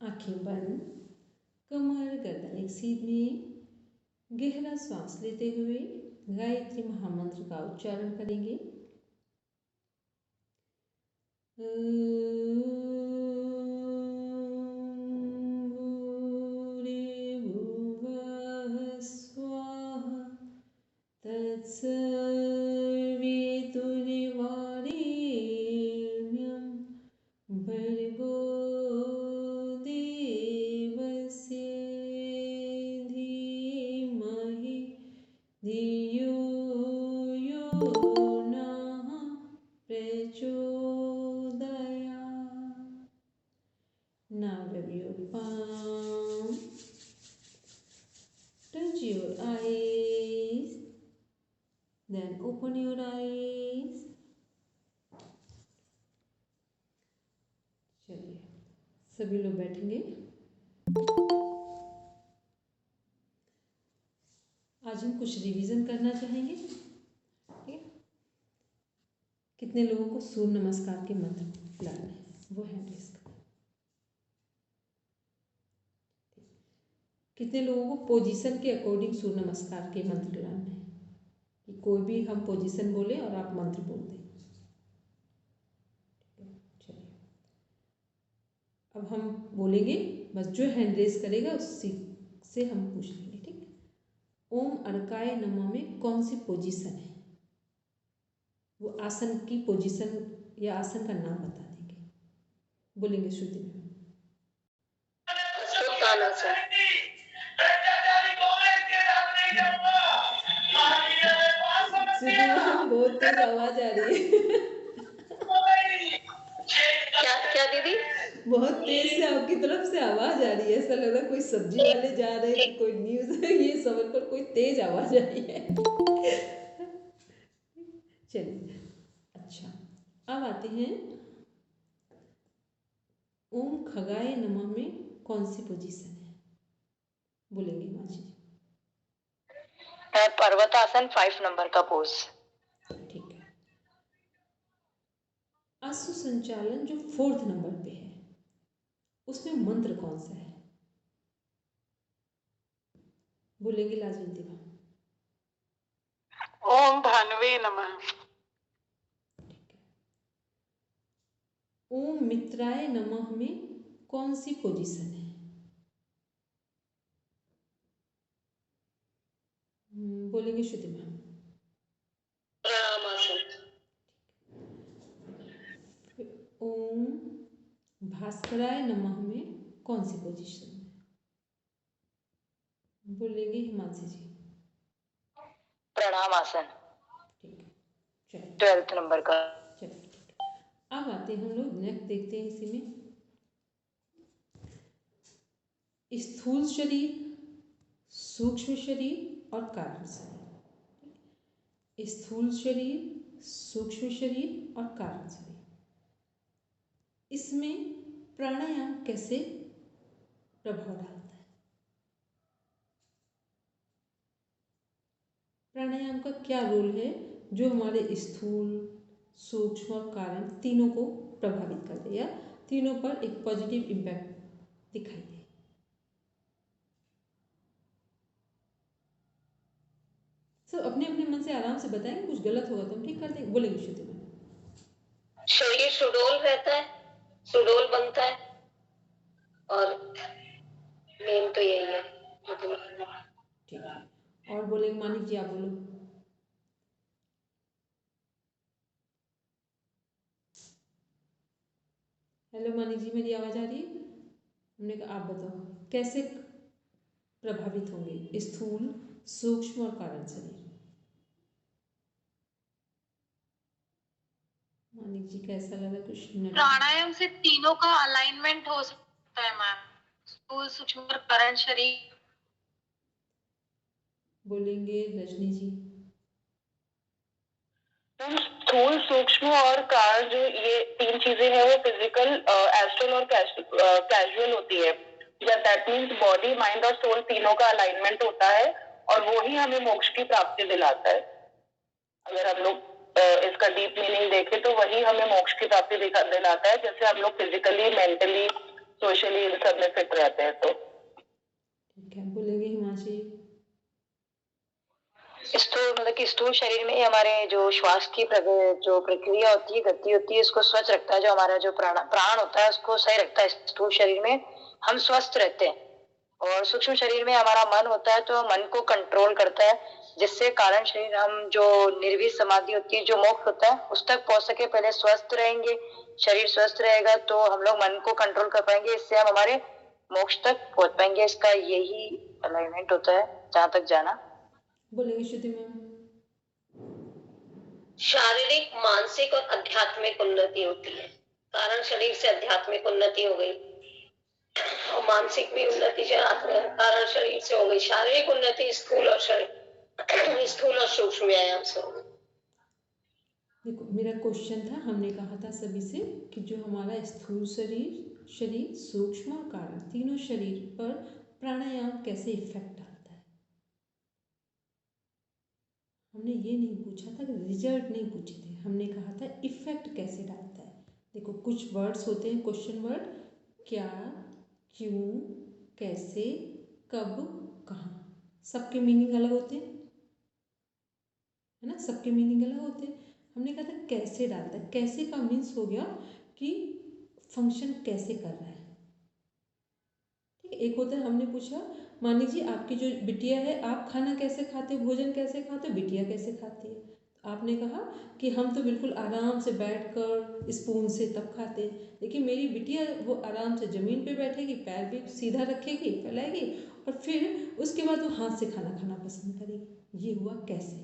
आंखें बंद, कमर गर्दन एक सीधी, गहरा श्वास लेते हुए गायत्री महामंत्र का उच्चारण करेंगे। स्वाहा तत्सवितुर्वरेण्यं भर्गो देवस्य धीमहि धियो यो नः प्रचोदयात्। Now rub your palm, touch your eyes, then open your eyes. चलिए सभी लोग बैठेंगे। आज हम कुछ रिवीजन करना चाहेंगे। ठीक है, कितने लोगों को सूर्य नमस्कार के मंत्र लाने हैं वो हैंड रेज करें। कितने लोगों को पोजीशन के अकॉर्डिंग सूर्य नमस्कार के मंत्र लाने हैं, कि कोई भी हम पोजीशन बोले और आप मंत्र बोल दें। चलिए अब हम बोलेंगे, बस जो हैंड रेज करेगा उसी से हम पूछ लेंगे। ठीक है, ओम अर्काय नमः में कौन सी पोजीशन है, वो आसन की पोजीशन या आसन का नाम बता देंगे। बोलेंगे श्रुति में। बहुत तेज आवाज आ रही है। क्या दीदी? बहुत तेज से आपकी तरफ से आवाज आ रही है, ऐसा लग रहा है कोई सब्जी वाले जा रहे हैं, कोई न्यूज है, ये सबर पर कोई तेज आवाज आ रही है। चलिए अच्छा, अब आते हैं ओम खगाय नमः में कौन सी पोजीशन है, बोलेंगे माची जी। पर्वतासन 5 नंबर का पोज। ठीक है, अश्व संचालन जो 4th नंबर पे है उसमें मंत्र कौन सा है, बोलेंगे लाजवंती बा। ओम भानुवे नमः। ठीक है, ओम मित्राय नमः में कौन सी पोजीशन है, बोलेंगे श्रुति मैम। ओम भास्कराय नमः में कौन सी पोजीशन है, बोलेंगे हिमांशी जी। प्रणाम आसन। ठीक है, चलिए 12th नंबर का। चलिए ठीक है, अब आते हैं हम लोग नेक्स्ट देखते हैं इसी में स्थूल शरीर, सूक्ष्म शरीर और कारण शरीर। स्थूल शरीर, सूक्ष्म शरीर और कारण शरीर, इसमें प्राणायाम कैसे प्रभाव डालता है, प्राणायाम का क्या रोल है जो हमारे स्थूल, सूक्ष्म और कारण तीनों को प्रभावित कर दे या तीनों पर एक पॉजिटिव इम्पैक्ट दिखाई दे। सब अपने अपने मन से आराम से बताएंगे, कुछ गलत होगा तो हम ठीक कर देंगे। बोलेंगे श्रुति में। शरीर सुडौल रहता है, सुडौल बनता है, और मेन तो यही है। ठीक है, और बोलेंगे मानिक जी, आप बोलो। हेलो मानिक जी, मेरी आवाज आ रही है? हमने कहा आप बताओ कैसे प्रभावित होंगे स्थूल, सूक्ष्म और कारण शरीर। मानिक जी कैसा लगा कुछ? प्राणायाम से तीनों का अलाइनमेंट हो सकता है मैम, स्थूल, सूक्ष्म और कारण शरीर। बोलेंगे रजनी जी। स्थूल, सूक्ष्म और कारण, ये 3 चीजें हैं, वो फिजिकल, एस्ट्रल और कैजुअल होती है। दैट मीन्स बॉडी, माइंड और सोल तीनों का अलाइनमेंट होता है, और वो ही हमें मोक्ष की प्राप्ति दिलाता है। अगर हम लोग इसका डीप मीनिंग देखें तो वही हमें मोक्ष की प्राप्ति दिलाता है। जैसे हम लोग फिजिकली, मेंटली, सोशली इन सब में फिट रहते हैं। तो ठीक है, बोलेंगे हिमांशी। स्थूल मतलब कि स्थूल शरीर में हमारे जो श्वास की जो प्रक्रिया होती है, गति होती है, इसको स्वच्छ रखता है। जो हमारा जो प्राण होता है उसको सही रखता है। स्थूल शरीर में हम स्वस्थ रहते हैं। और सूक्ष्म शरीर में हमारा मन होता है, तो मन को कंट्रोल करता है, जिससे कारण शरीर हम जो निर्विष समाधि होती है, जो मोक्ष होता है, उस तक पहुंच सके। पहले स्वस्थ रहेंगे, शरीर स्वस्थ रहेगा तो हम लोग मन को कंट्रोल कर पाएंगे, इससे हम हमारे मोक्ष तक पहुंच पाएंगे। इसका यही अलाइनमेंट होता है जहां तक जाना। बोलेंगे श्रुति मैम। शारीरिक, मानसिक और आध्यात्मिक उन्नति होती है। कारण शरीर से आध्यात्मिक उन्नति हो गई और मानसिक भी उन्नति कारण शरीर से हो गई। शारीरिक उन्नति स्थूल और सूक्ष्म व्यायाम से हो गई। देखो, मेरा क्वेश्चन था, हमने कहा था सभी से कि जो हमारा स्थूल शरीर, सूक्ष्म और कारण, तीनों शरीर पर प्राणायाम कैसे इफेक्ट डालता है। हमने ये नहीं पूछा था कि रिजल्ट नहीं पूछे थे, हमने कहा था इफेक्ट कैसे डालता है। देखो, कुछ वर्ड्स होते हैं क्वेश्चन वर्ड, क्या, क्यों, कैसे, कब, कहाँ, सबके मीनिंग अलग होते हैं, है ना, सबके मीनिंग अलग होते हैं। हमने कहा था कैसे डालता है। कैसे का मीन्स हो गया कि फंक्शन कैसे कर रहा है। ठीक है, एक होता है, हमने पूछा मान लीजिए आपकी जो बिटिया है, आप खाना कैसे खाते हो, भोजन कैसे खाते हो, बिटिया कैसे खाती है। आपने कहा कि हम तो बिल्कुल आराम से बैठकर स्पून से तब खाते हैं, लेकिन मेरी बिटिया वो आराम से ज़मीन पे बैठेगी, पैर भी सीधा रखेगी, फैलाएगी, और फिर उसके बाद वो हाथ से खाना खाना पसंद करेगी। ये हुआ कैसे।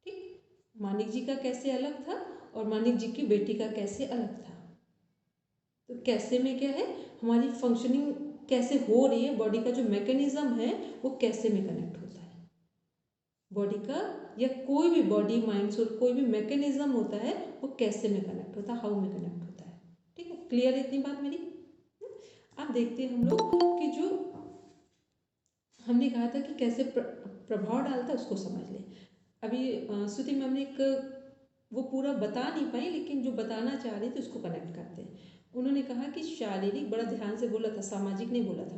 ठीक, मानिक जी का कैसे अलग था और मानिक जी की बेटी का कैसे अलग था। तो कैसे में क्या है, हमारी फंक्शनिंग कैसे हो रही है, बॉडी का जो मैकेनिज्म है वो कैसे में कनेक्ट होता है। बॉडी का या कोई भी बॉडी माइंड सोल कोई भी मैकेनिज्म होता है वो कैसे में कनेक्ट होता है, हाउ में कनेक्ट होता है। ठीक है, क्लियर है इतनी बात मेरी। अब देखते हैं हम लोग कि जो हमने कहा था कि कैसे प्रभाव डालता है उसको समझ लें। अभी श्रुति मैम ने एक वो पूरा बता नहीं पाई, लेकिन जो बताना चाह रही थी उसको कनेक्ट करते हैं। उन्होंने कहा कि शारीरिक, बड़ा ध्यान से बोला था, सामाजिक नहीं बोला था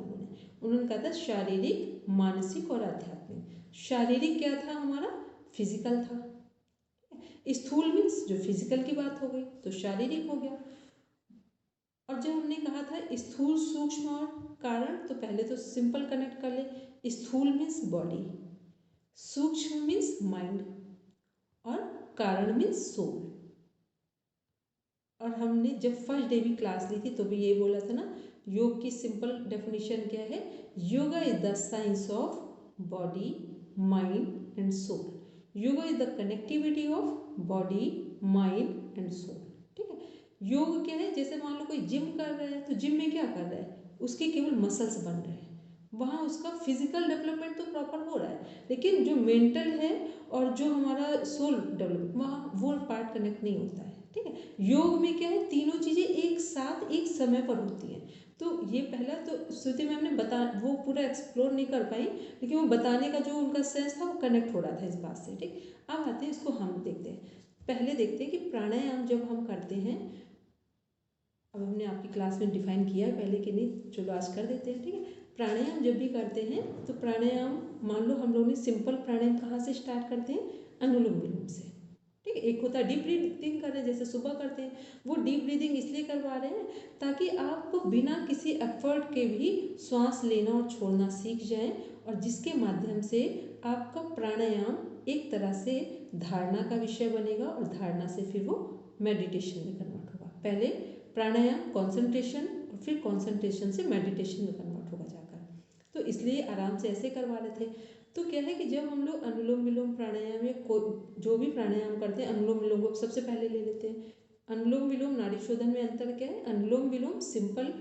उन्होंने कहा था शारीरिक, मानसिक और आध्यात्मिक। शारीरिक क्या था हमारा, फिजिकल था। स्थूल मीन्स जो फिजिकल की बात हो गई तो शारीरिक हो गया। और जब हमने कहा था स्थूल, सूक्ष्म और कारण, तो पहले तो सिंपल कनेक्ट कर ले। स्थूल मीन्स बॉडी, सूक्ष्म मीन्स माइंड और कारण मीन्स सोल। और हमने जब फर्स्ट डे भी क्लास ली थी तो भी ये बोला था ना, योग की सिंपल डेफिनेशन क्या है, yoga is the science of body, mind and soul. Yoga is the connectivity of body, mind and soul. ठीक है, योग क्या है, जैसे मान लो कोई जिम कर रहा है तो जिम में क्या कर रहा है, उसके केवल मसल्स बन रहे हैं, वहाँ उसका फिजिकल डेवलपमेंट तो प्रॉपर हो रहा है, लेकिन जो मेंटल है और जो हमारा सोल डेवलपमेंट, वहाँ वो पार्ट कनेक्ट नहीं होता है। ठीक है, योग में क्या है, तीनों चीज़ें एक साथ एक समय पर होती हैं। तो ये पहला तो श्रुति मैम ने वो पूरा एक्सप्लोर नहीं कर पाई, लेकिन वो बताने का जो उनका सेंस था वो कनेक्ट हो रहा था इस बात से। ठीक, अब आते हैं इसको हम देखते हैं। पहले देखते हैं कि प्राणायाम जब हम करते हैं, अब हमने आपकी क्लास में डिफाइन किया है पहले कि नहीं, चलो आज कर देते हैं। ठीक है, प्राणायाम जब भी करते हैं तो प्राणायाम, मान लो हम लोग ने सिंपल प्राणायाम कहाँ से स्टार्ट करते हैं, अनुलोम विलोम से। ठीक है, एक होता है डीप ब्रीदिंग कर रहे हैं, जैसे सुबह करते हैं, वो डीप ब्रीदिंग इसलिए करवा रहे हैं ताकि आपको बिना किसी एफर्ट के भी श्वास लेना और छोड़ना सीख जाएं, और जिसके माध्यम से आपका प्राणायाम एक तरह से धारणा का विषय बनेगा और धारणा से फिर वो मेडिटेशन में कन्वर्ट होगा। पहले प्राणायाम कंसंट्रेशन और फिर कंसंट्रेशन से मेडिटेशन में कन्वर्ट होगा जाकर, तो इसलिए आराम से ऐसे करवा रहे थे। तो क्या है कि जब हम लोग अनुलोम विलोम प्राणायाम या जो भी प्राणायाम करते हैं, अनुलोम विलोम को सबसे पहले ले लेते हैं। अनुलोम विलोम नाड़ी शोधन में अंतर क्या है, अनुलोम विलोम सिंपल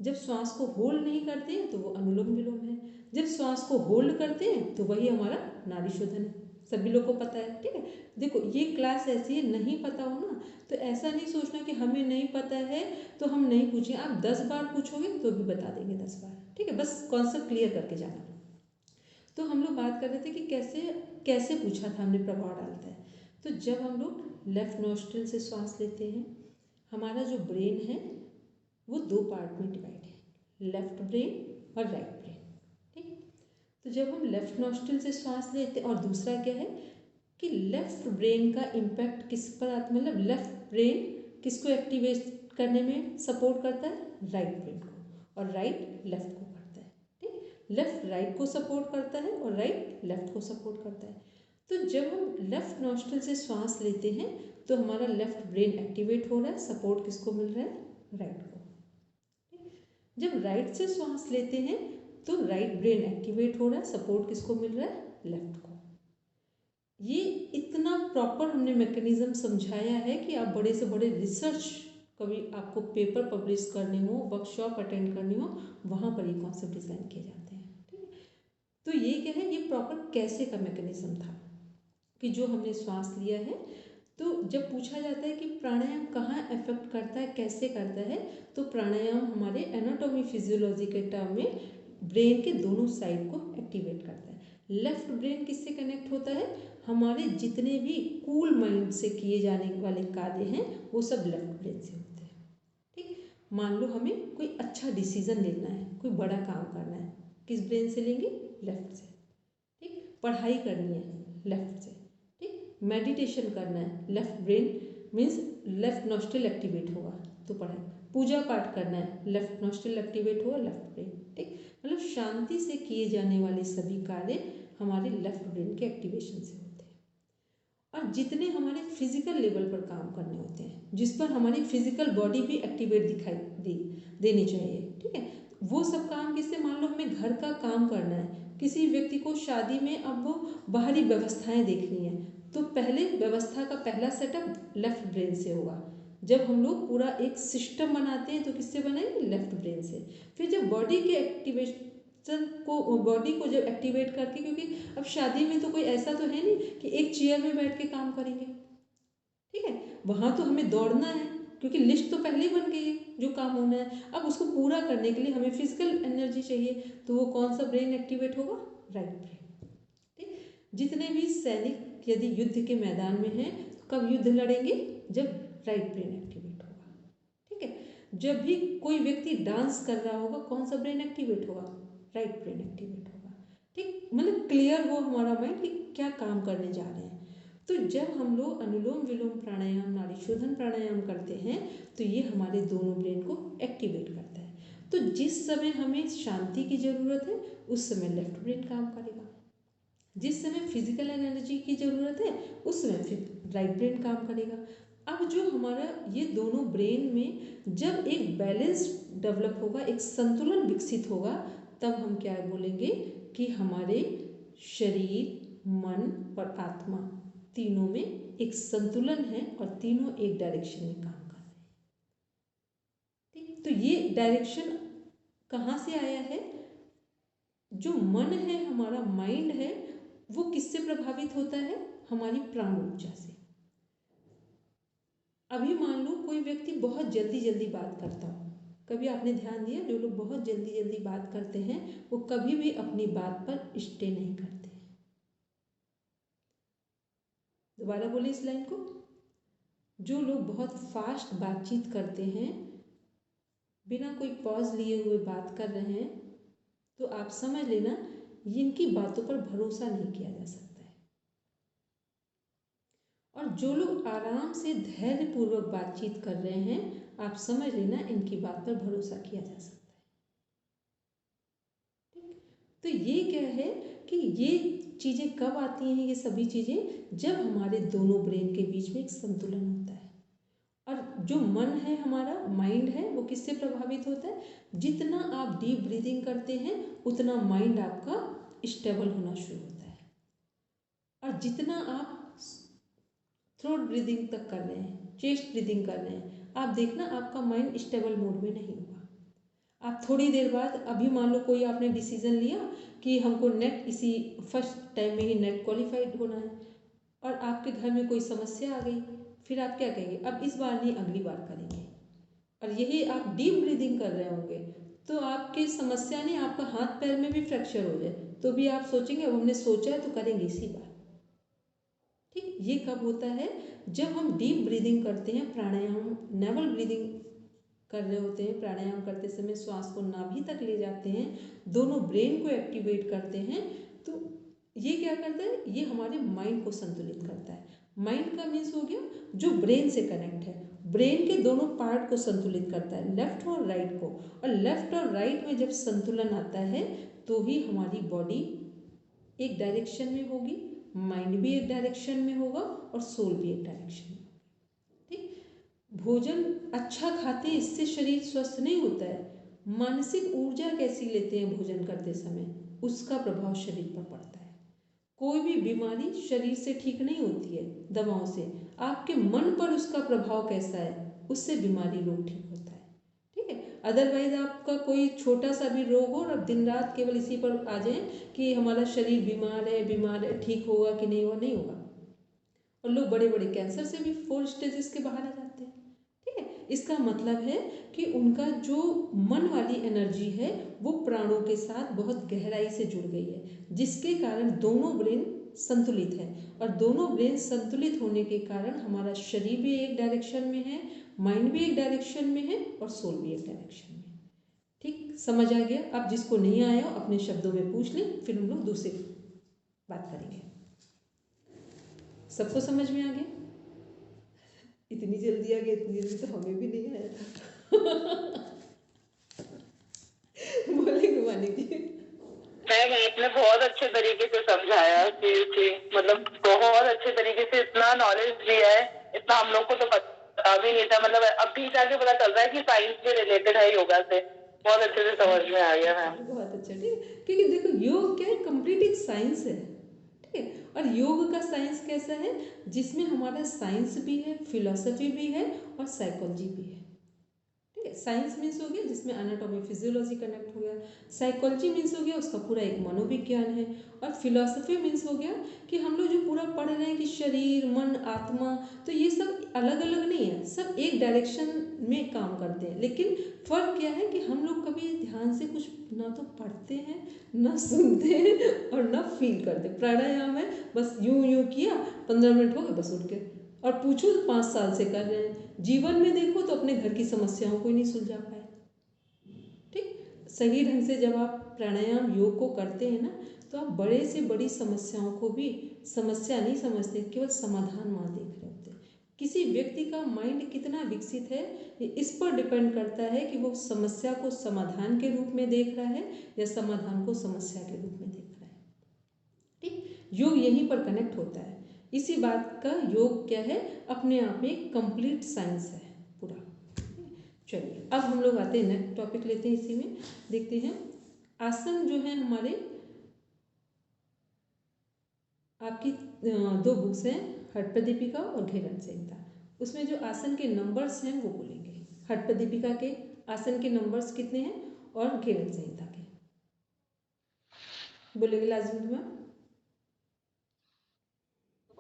जब श्वास को होल्ड नहीं करते हैं तो वो अनुलोम विलोम है, जब श्वास को होल्ड करते हैं तो वही हमारा नाड़ी शोधन है, सभी लोग को पता है। ठीक है, देखो ये क्लास ऐसी है, नहीं पता हो ना तो ऐसा नहीं सोचना कि हमें नहीं पता है तो हम नहीं पूछें, आप 10 बार पूछोगे तो भी बता देंगे 10 बार। ठीक है, बस कॉन्सेप्ट क्लियर करके जाना। तो हम लोग बात कर रहे थे कि कैसे कैसे पूछा था हमने, प्रभाव डालता है। तो जब हम लोग लेफ्ट नोस्ट्रिल से श्वास लेते हैं, हमारा जो ब्रेन है वो दो पार्ट में डिवाइड है, लेफ्ट ब्रेन और राइट ब्रेन। ठीक, तो जब हम लेफ्ट नॉस्ट्रिल से सांस लेते हैं, और दूसरा क्या है कि लेफ्ट ब्रेन का इम्पैक्ट किस पर आता, मतलब लेफ्ट ब्रेन किसको एक्टिवेट करने में सपोर्ट करता है, राइट ब्रेन को, और राइट लेफ्ट को करता है। ठीक, लेफ्ट राइट को सपोर्ट करता है और राइट लेफ्ट को सपोर्ट करता है। तो जब हम लेफ्ट नॉस्ट्रिल से सांस लेते हैं तो हमारा लेफ्ट ब्रेन एक्टिवेट हो रहा है, सपोर्ट किसको मिल रहा है, राइट को। जब राइट से सांस लेते हैं तो राइट ब्रेन एक्टिवेट हो रहा है, सपोर्ट किसको मिल रहा है, लेफ्ट को। ये इतना प्रॉपर हमने मैकेनिज्म समझाया है कि आप बड़े से बड़े रिसर्च, कभी आपको पेपर पब्लिश करने हो, वर्कशॉप अटेंड करनी हो, वहाँ पर ये कॉन्सेप्ट डिज़ाइन किए जाते हैं। ठीक है, तो ये क्या है, ये प्रॉपर कैसे का मैकेनिज्म था कि जो हमने श्वास लिया है, तो जब पूछा जाता है कि प्राणायाम कहाँ इफेक्ट करता है, कैसे करता है, तो प्राणायाम हमारे एनाटॉमी फिजियोलॉजी के टर्म में ब्रेन के दोनों साइड को एक्टिवेट करता है। लेफ्ट ब्रेन किससे कनेक्ट होता है, हमारे जितने भी कूल माइंड से किए जाने वाले कार्य हैं वो सब लेफ्ट ब्रेन से होते हैं। ठीक, मान लो हमें कोई अच्छा डिसीजन लेना है, कोई बड़ा काम करना है, किस ब्रेन से लेंगे, लेफ्ट से। ठीक, पढ़ाई करनी है, लेफ्ट से। ठीक, मेडिटेशन करना है, left brain means left nostril activate होगा तो पढ़ाई। पूजा पाठ करना है, लेफ्ट नॉस्ट्रिल एक्टिवेट होगा, लेफ्ट ब्रेन। ठीक, मतलब शांति से किए जाने वाले सभी कार्य हमारे लेफ्ट ब्रेन के एक्टिवेशन से होते हैं। और जितने हमारे फिजिकल लेवल पर काम करने होते हैं, जिस पर हमारी फिजिकल बॉडी भी एक्टिवेट दिखाई देनी चाहिए, ठीक है, वो सब काम किससे, मान लो हमें घर का काम करना है, किसी व्यक्ति को शादी में अब वो बाहरी व्यवस्थाएं देखनी है, तो पहले व्यवस्था का पहला सेटअप लेफ्ट ब्रेन से होगा। जब हम लोग पूरा एक सिस्टम बनाते हैं तो किससे बनाएंगे, लेफ्ट ब्रेन से। फिर जब बॉडी के एक्टिवेशन को, बॉडी को जब एक्टिवेट करके, क्योंकि अब शादी में तो कोई ऐसा तो है नहीं कि एक चेयर में बैठ के काम करेंगे, ठीक है, वहाँ तो हमें दौड़ना है, क्योंकि लिस्ट तो पहले ही बन गई है जो काम होना है। अब उसको पूरा करने के लिए हमें फिजिकल एनर्जी चाहिए, तो वो कौन सा ब्रेन एक्टिवेट होगा, राइट ब्रेन। ठीक, जितने भी सैनिक यदि युद्ध के मैदान में हैं तो कब युद्ध लड़ेंगे, जब राइट ब्रेन एक्टिवेट होगा। ठीक है, जब भी कोई व्यक्ति डांस कर रहा होगा, कौन सा ब्रेन एक्टिवेट होगा, राइट ब्रेन एक्टिवेट होगा। ठीक, मतलब क्लियर हो हमारा माइंड कि क्या काम करने जा रहे हैं। तो जब हम लोग अनुलोम विलोम प्राणायाम, नाड़ी शोधन प्राणायाम करते हैं तो ये हमारे दोनों ब्रेन को एक्टिवेट करता है। तो जिस समय हमें शांति की ज़रूरत है उस समय लेफ्ट ब्रेन काम करेगा, जिस समय फिजिकल एनर्जी की ज़रूरत है उस समय फिर राइट ब्रेन काम करेगा। अब जो हमारा ये दोनों ब्रेन में जब एक बैलेंस डेवलप होगा, एक संतुलन विकसित होगा, तब हम क्या बोलेंगे कि हमारे शरीर, मन और आत्मा तीनों में एक संतुलन है और तीनों एक डायरेक्शन में काम कर रहे हैं। ठीक, तो ये डायरेक्शन कहाँ से आया है, जो मन है, हमारा माइंड है, वो किससे प्रभावित होता है, हमारी प्राण ऊर्जा से। अभी मान लो कोई व्यक्ति बहुत जल्दी जल्दी बात करता हो, कभी आपने ध्यान दिया, जो लोग बहुत जल्दी जल्दी बात करते हैं वो कभी भी अपनी बात पर स्टे नहीं करते। दोबारा बोले इस लाइन को, जो लोग बहुत फास्ट बातचीत करते हैं, बिना कोई पॉज लिए हुए बात कर रहे हैं, तो आप समझ लेना इनकी बातों पर भरोसा नहीं किया जा सकता है। और जो लोग आराम से धैर्यपूर्वक बातचीत कर रहे हैं, आप समझ लेना इनकी बात पर भरोसा किया जा सकता है। ठीक, तो ये क्या है कि ये चीज़ें कब आती हैं, ये सभी चीज़ें जब हमारे दोनों ब्रेन के बीच में एक संतुलन होता है। और जो मन है, हमारा माइंड है, वो किससे प्रभावित होता है, जितना आप डीप ब्रीदिंग करते हैं उतना माइंड आपका स्टेबल होना शुरू होता है। और जितना आप थ्रोट ब्रीदिंग तक कर रहे हैं, चेस्ट ब्रीदिंग कर रहे हैं, आप देखना आपका माइंड स्टेबल मोड में नहीं होगा। आप थोड़ी देर बाद, अभी मान लो कोई आपने डिसीजन लिया कि हमको नेट इसी फर्स्ट टाइम में ही नेट क्वालिफाइड होना है, और आपके घर में कोई समस्या आ गई, फिर आप क्या कहेंगे, अब इस बार नहीं अगली बार करेंगे। और यही आप डीप ब्रीदिंग कर रहे होंगे तो आपकी समस्या नहीं, आपका हाथ पैर में भी फ्रैक्चर हो जाए तो भी आप सोचेंगे अब हमने सोचा है तो करेंगे इसी बार। ठीक, ये कब होता है, जब हम डीप ब्रीदिंग करते हैं, प्राणायाम नेवल ब्रीदिंग कर रहे होते हैं, प्राणायाम करते समय श्वास को नाभि तक ले जाते हैं, दोनों ब्रेन को एक्टिवेट करते हैं, तो ये क्या करता है, ये हमारे माइंड को संतुलित करता है। माइंड का मीन्स हो गया जो ब्रेन से कनेक्ट है, ब्रेन के दोनों पार्ट को संतुलित करता है, लेफ्ट और राइट को, और लेफ्ट और राइट में जब संतुलन आता है तो ही हमारी बॉडी एक डायरेक्शन में होगी, माइंड भी एक डायरेक्शन में होगा और सोल भी एक डायरेक्शन में होगा। ठीक, भोजन अच्छा खाते हैं इससे शरीर स्वस्थ नहीं होता है, मानसिक ऊर्जा कैसी लेते हैं भोजन करते समय, उसका प्रभाव शरीर पर पड़ता है। कोई भी बीमारी शरीर से ठीक नहीं होती है दवाओं से, आपके मन पर उसका प्रभाव कैसा है, उससे बीमारी रोग ठीक होता है। ठीक है, अदरवाइज आपका कोई छोटा सा भी रोग हो और आप दिन रात केवल इसी पर आ जाएं कि हमारा शरीर बीमार है, ठीक होगा कि नहीं होगा, नहीं होगा। और लोग बड़े बड़े कैंसर से भी 4 स्टेजेस के बाहर आ जाते हैं। ठीक है, इसका मतलब है कि उनका जो मन वाली एनर्जी है वो प्राणों के साथ बहुत गहराई से जुड़ गई है, जिसके कारण दोनों ब्रेन संतुलित है, और दोनों ब्रेन संतुलित होने के कारण हमारा शरीर भी एक डायरेक्शन में है, माइंड भी एक डायरेक्शन में है और सोल भी एक डायरेक्शन में है। ठीक, समझ आ गया? आप जिसको नहीं आया हो अपने शब्दों में पूछ लें, फिर हम लोग दूसरी बात करेंगे। सबको समझ में आ गया? इतनी जल्दी आ गया, इतनी जल्दी तो हमें भी नहीं आया था। बोले गुमानी जी। मैम आपने बहुत अच्छे तरीके से समझाया कि मतलब बहुत अच्छे तरीके से इतना नॉलेज दिया है, इतना हम लोग को तो पता भी नहीं था, मतलब अभी जाके पता चल रहा है कि साइंस भी रिलेटेड है योगा से। बहुत अच्छे से समझ में आ गया मैम। बहुत अच्छा। ठीक है, क्योंकि देखो योग क्या है, कंप्लीट एक साइंस है। ठीक है, और योग का साइंस कैसा है, जिसमें हमारा साइंस भी है, फिलॉसफी भी है और साइकोलॉजी भी है। ठीक है, साइंस मीन्स हो गया जिसमें एनाटॉमी फिजियोलॉजी कनेक्ट हो गया, साइकोलॉजी मीन्स हो गया उसका पूरा एक मनोविज्ञान है, और फिलॉसफी मीन्स हो गया कि हम लोग जो पूरा पढ़ रहे हैं कि शरीर, मन, आत्मा, तो ये सब अलग अलग नहीं है, सब एक डायरेक्शन में काम करते हैं। लेकिन फ़र्क क्या है कि हम लोग कभी ध्यान से कुछ ना तो पढ़ते हैं, ना सुनते हैं और ना फील करते। प्राणायाम है, बस यूं यूं किया, 15 मिनट हो गए, बस उठ के, और पूछो तो 5 साल से कर रहे हैं। जीवन में देखो तो अपने घर की समस्याओं को ही नहीं सुलझा पाए। ठीक, सही ढंग से जब आप प्राणायाम योग को करते हैं ना, तो आप बड़े से बड़ी समस्याओं को भी समस्या नहीं समझते, केवल समाधान वहाँ देख रहे होते हैं। किसी व्यक्ति का माइंड कितना विकसित है ये इस पर डिपेंड करता है कि वो समस्या को समाधान के रूप में देख रहा है या समाधान को समस्या के रूप में देख रहा है। ठीक, योग यहीं पर कनेक्ट होता है। इसी बात का योग क्या है, अपने आप में कंप्लीट साइंस है पूरा। चलिए अब हम लोग आते हैं नेक्स्ट टॉपिक लेते हैं, इसी में देखते हैं आसन जो है हमारे, आपकी 2 बुक्स हैं, हठप्रदीपिका और घेरन संहिता। उसमें जो आसन के नंबर्स हैं वो बोलेंगे। हठप्रदीपिका के आसन के नंबर्स कितने हैं और घेरन संहिता के बोलेंगे लाजमी मैम।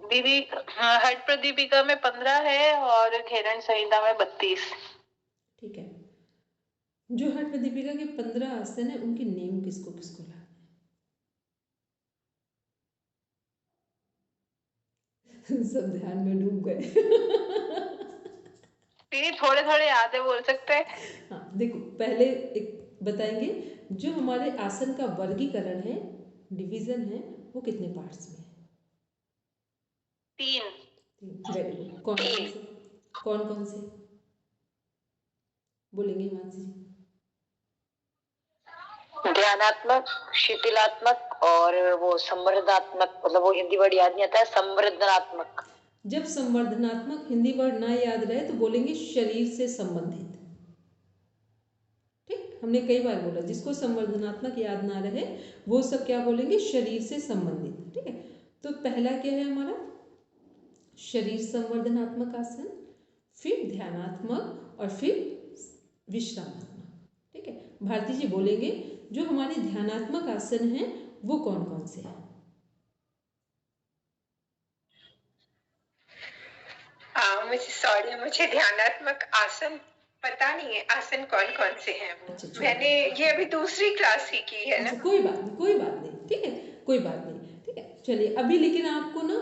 दीदी हठप्रदीपिका में 15 है और घेरन संहिता में 32। ठीक है, जो हठप्रदीपिका के 15 आसन है उनके नेम किसको किसको लाना है? सब ध्यान में डूब गए। थोड़े थोड़े याद है, बोल सकते हैं। हाँ देखो, पहले एक बताएंगे, जो हमारे आसन का वर्गीकरण है, डिवीजन है, वो कितने पार्ट्स में है? 3। Very good. कौन कौन से, कौन कौन से बोलेंगे हिमांशी जी? ध्यानात्मक, शिथिलात्मक और वो संवर्धनात्मक, मतलब वो हिंदी वर्ड याद नहीं आता है, संवर्धनात्मक। जब संवर्धनात्मक हिंदी वर्ड ना याद रहे तो बोलेंगे शरीर से संबंधित। ठीक, हमने कई बार बोला जिसको संवर्धनात्मक याद ना रहे वो सब क्या बोलेंगे, शरीर से संबंधित। ठीक है, तो पहला क्या है हमारा, शरीर संवर्धनात्मक आसन, फिर ध्यानात्मक और फिर विश्रामात्मक। ठीक है, भारती जी बोलेंगे जो हमारे ध्यानात्मक आसन हैं वो कौन कौन से हैं? मुझे ध्यानात्मक आसन पता नहीं है, आसन कौन कौन से हैं वो। अच्छा, मैंने ये अभी दूसरी क्लास ही की है ना। अच्छा, कोई बात नहीं, कोई बात नहीं। ठीक है, कोई बात नहीं। ठीक है, चलिए अभी लेकिन आपको ना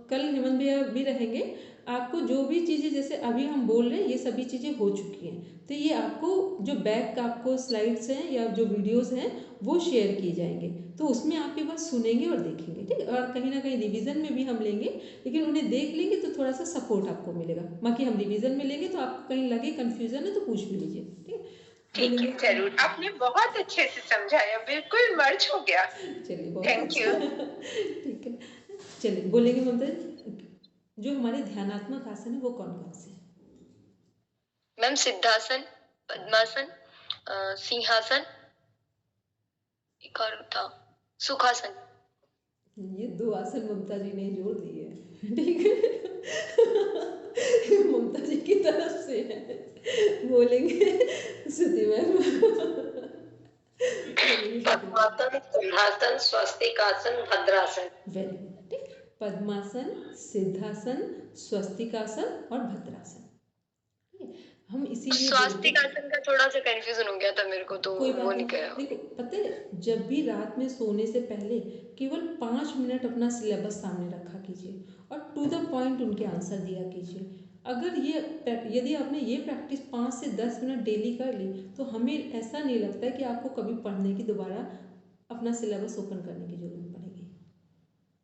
कल हेमंत भैया भी रहेंगे, आपको जो भी चीज़ें जैसे अभी हम बोल रहे हैं ये सभी चीज़ें हो चुकी हैं, तो ये आपको जो बैक आपको स्लाइड्स हैं या जो वीडियोस हैं वो शेयर किए जाएंगे, तो उसमें आपके बस सुनेंगे और देखेंगे, ठीक है। और कहीं ना कहीं रिवीजन में भी हम लेंगे, लेकिन उन्हें देख लेंगे तो थोड़ा सा सपोर्ट आपको मिलेगा। बाकी हम रिवीजन में लेंगे तो आपको कहीं लगे कन्फ्यूजन है तो पूछ भी लीजिए, ठीक है। ठीक है, जरूर। आपने बहुत अच्छे से समझाया, बिल्कुल मर्ज हो गया। चलिए बहुत Thank अच्छा you. ठीक है, चलिए बोलेंगे ममता जी, जो हमारे ध्यानात्मक आसन है वो कौन कौन से हैं? मैम सिद्धासन, पद्मासन, सिंहासन, एक और था सुखासन। ये 2 आसन ममता जी ने जोड़ दिए हैं, ठीक है। ममता जी की तरफ से है, बोलेंगे श्रुति मैम। पद्मासन, सिंहासन, स्वस्तिकासन, भद्रासन। वेरी गुड, ठीक। पद्मासन, सिद्धासन, स्वस्तिकासन और भद्रासन, ठीक है। हम इसीलिए स्वास्तिकासन का थोड़ा सा कंफ्यूजन हो गया था मेरे को, तो कोई वो बात नहीं नहीं। गया। देखो पता है, जब भी रात में सोने से पहले केवल 5 मिनट अपना सिलेबस सामने रखा कीजिए और टू द पॉइंट उनके आंसर दिया कीजिए। अगर ये यदि आपने ये प्रैक्टिस 5 से 10 मिनट डेली कर ली तो हमें ऐसा नहीं लगता है कि आपको कभी पढ़ने की दोबारा अपना सिलेबस ओपन करने की जरूरत पड़ेगी।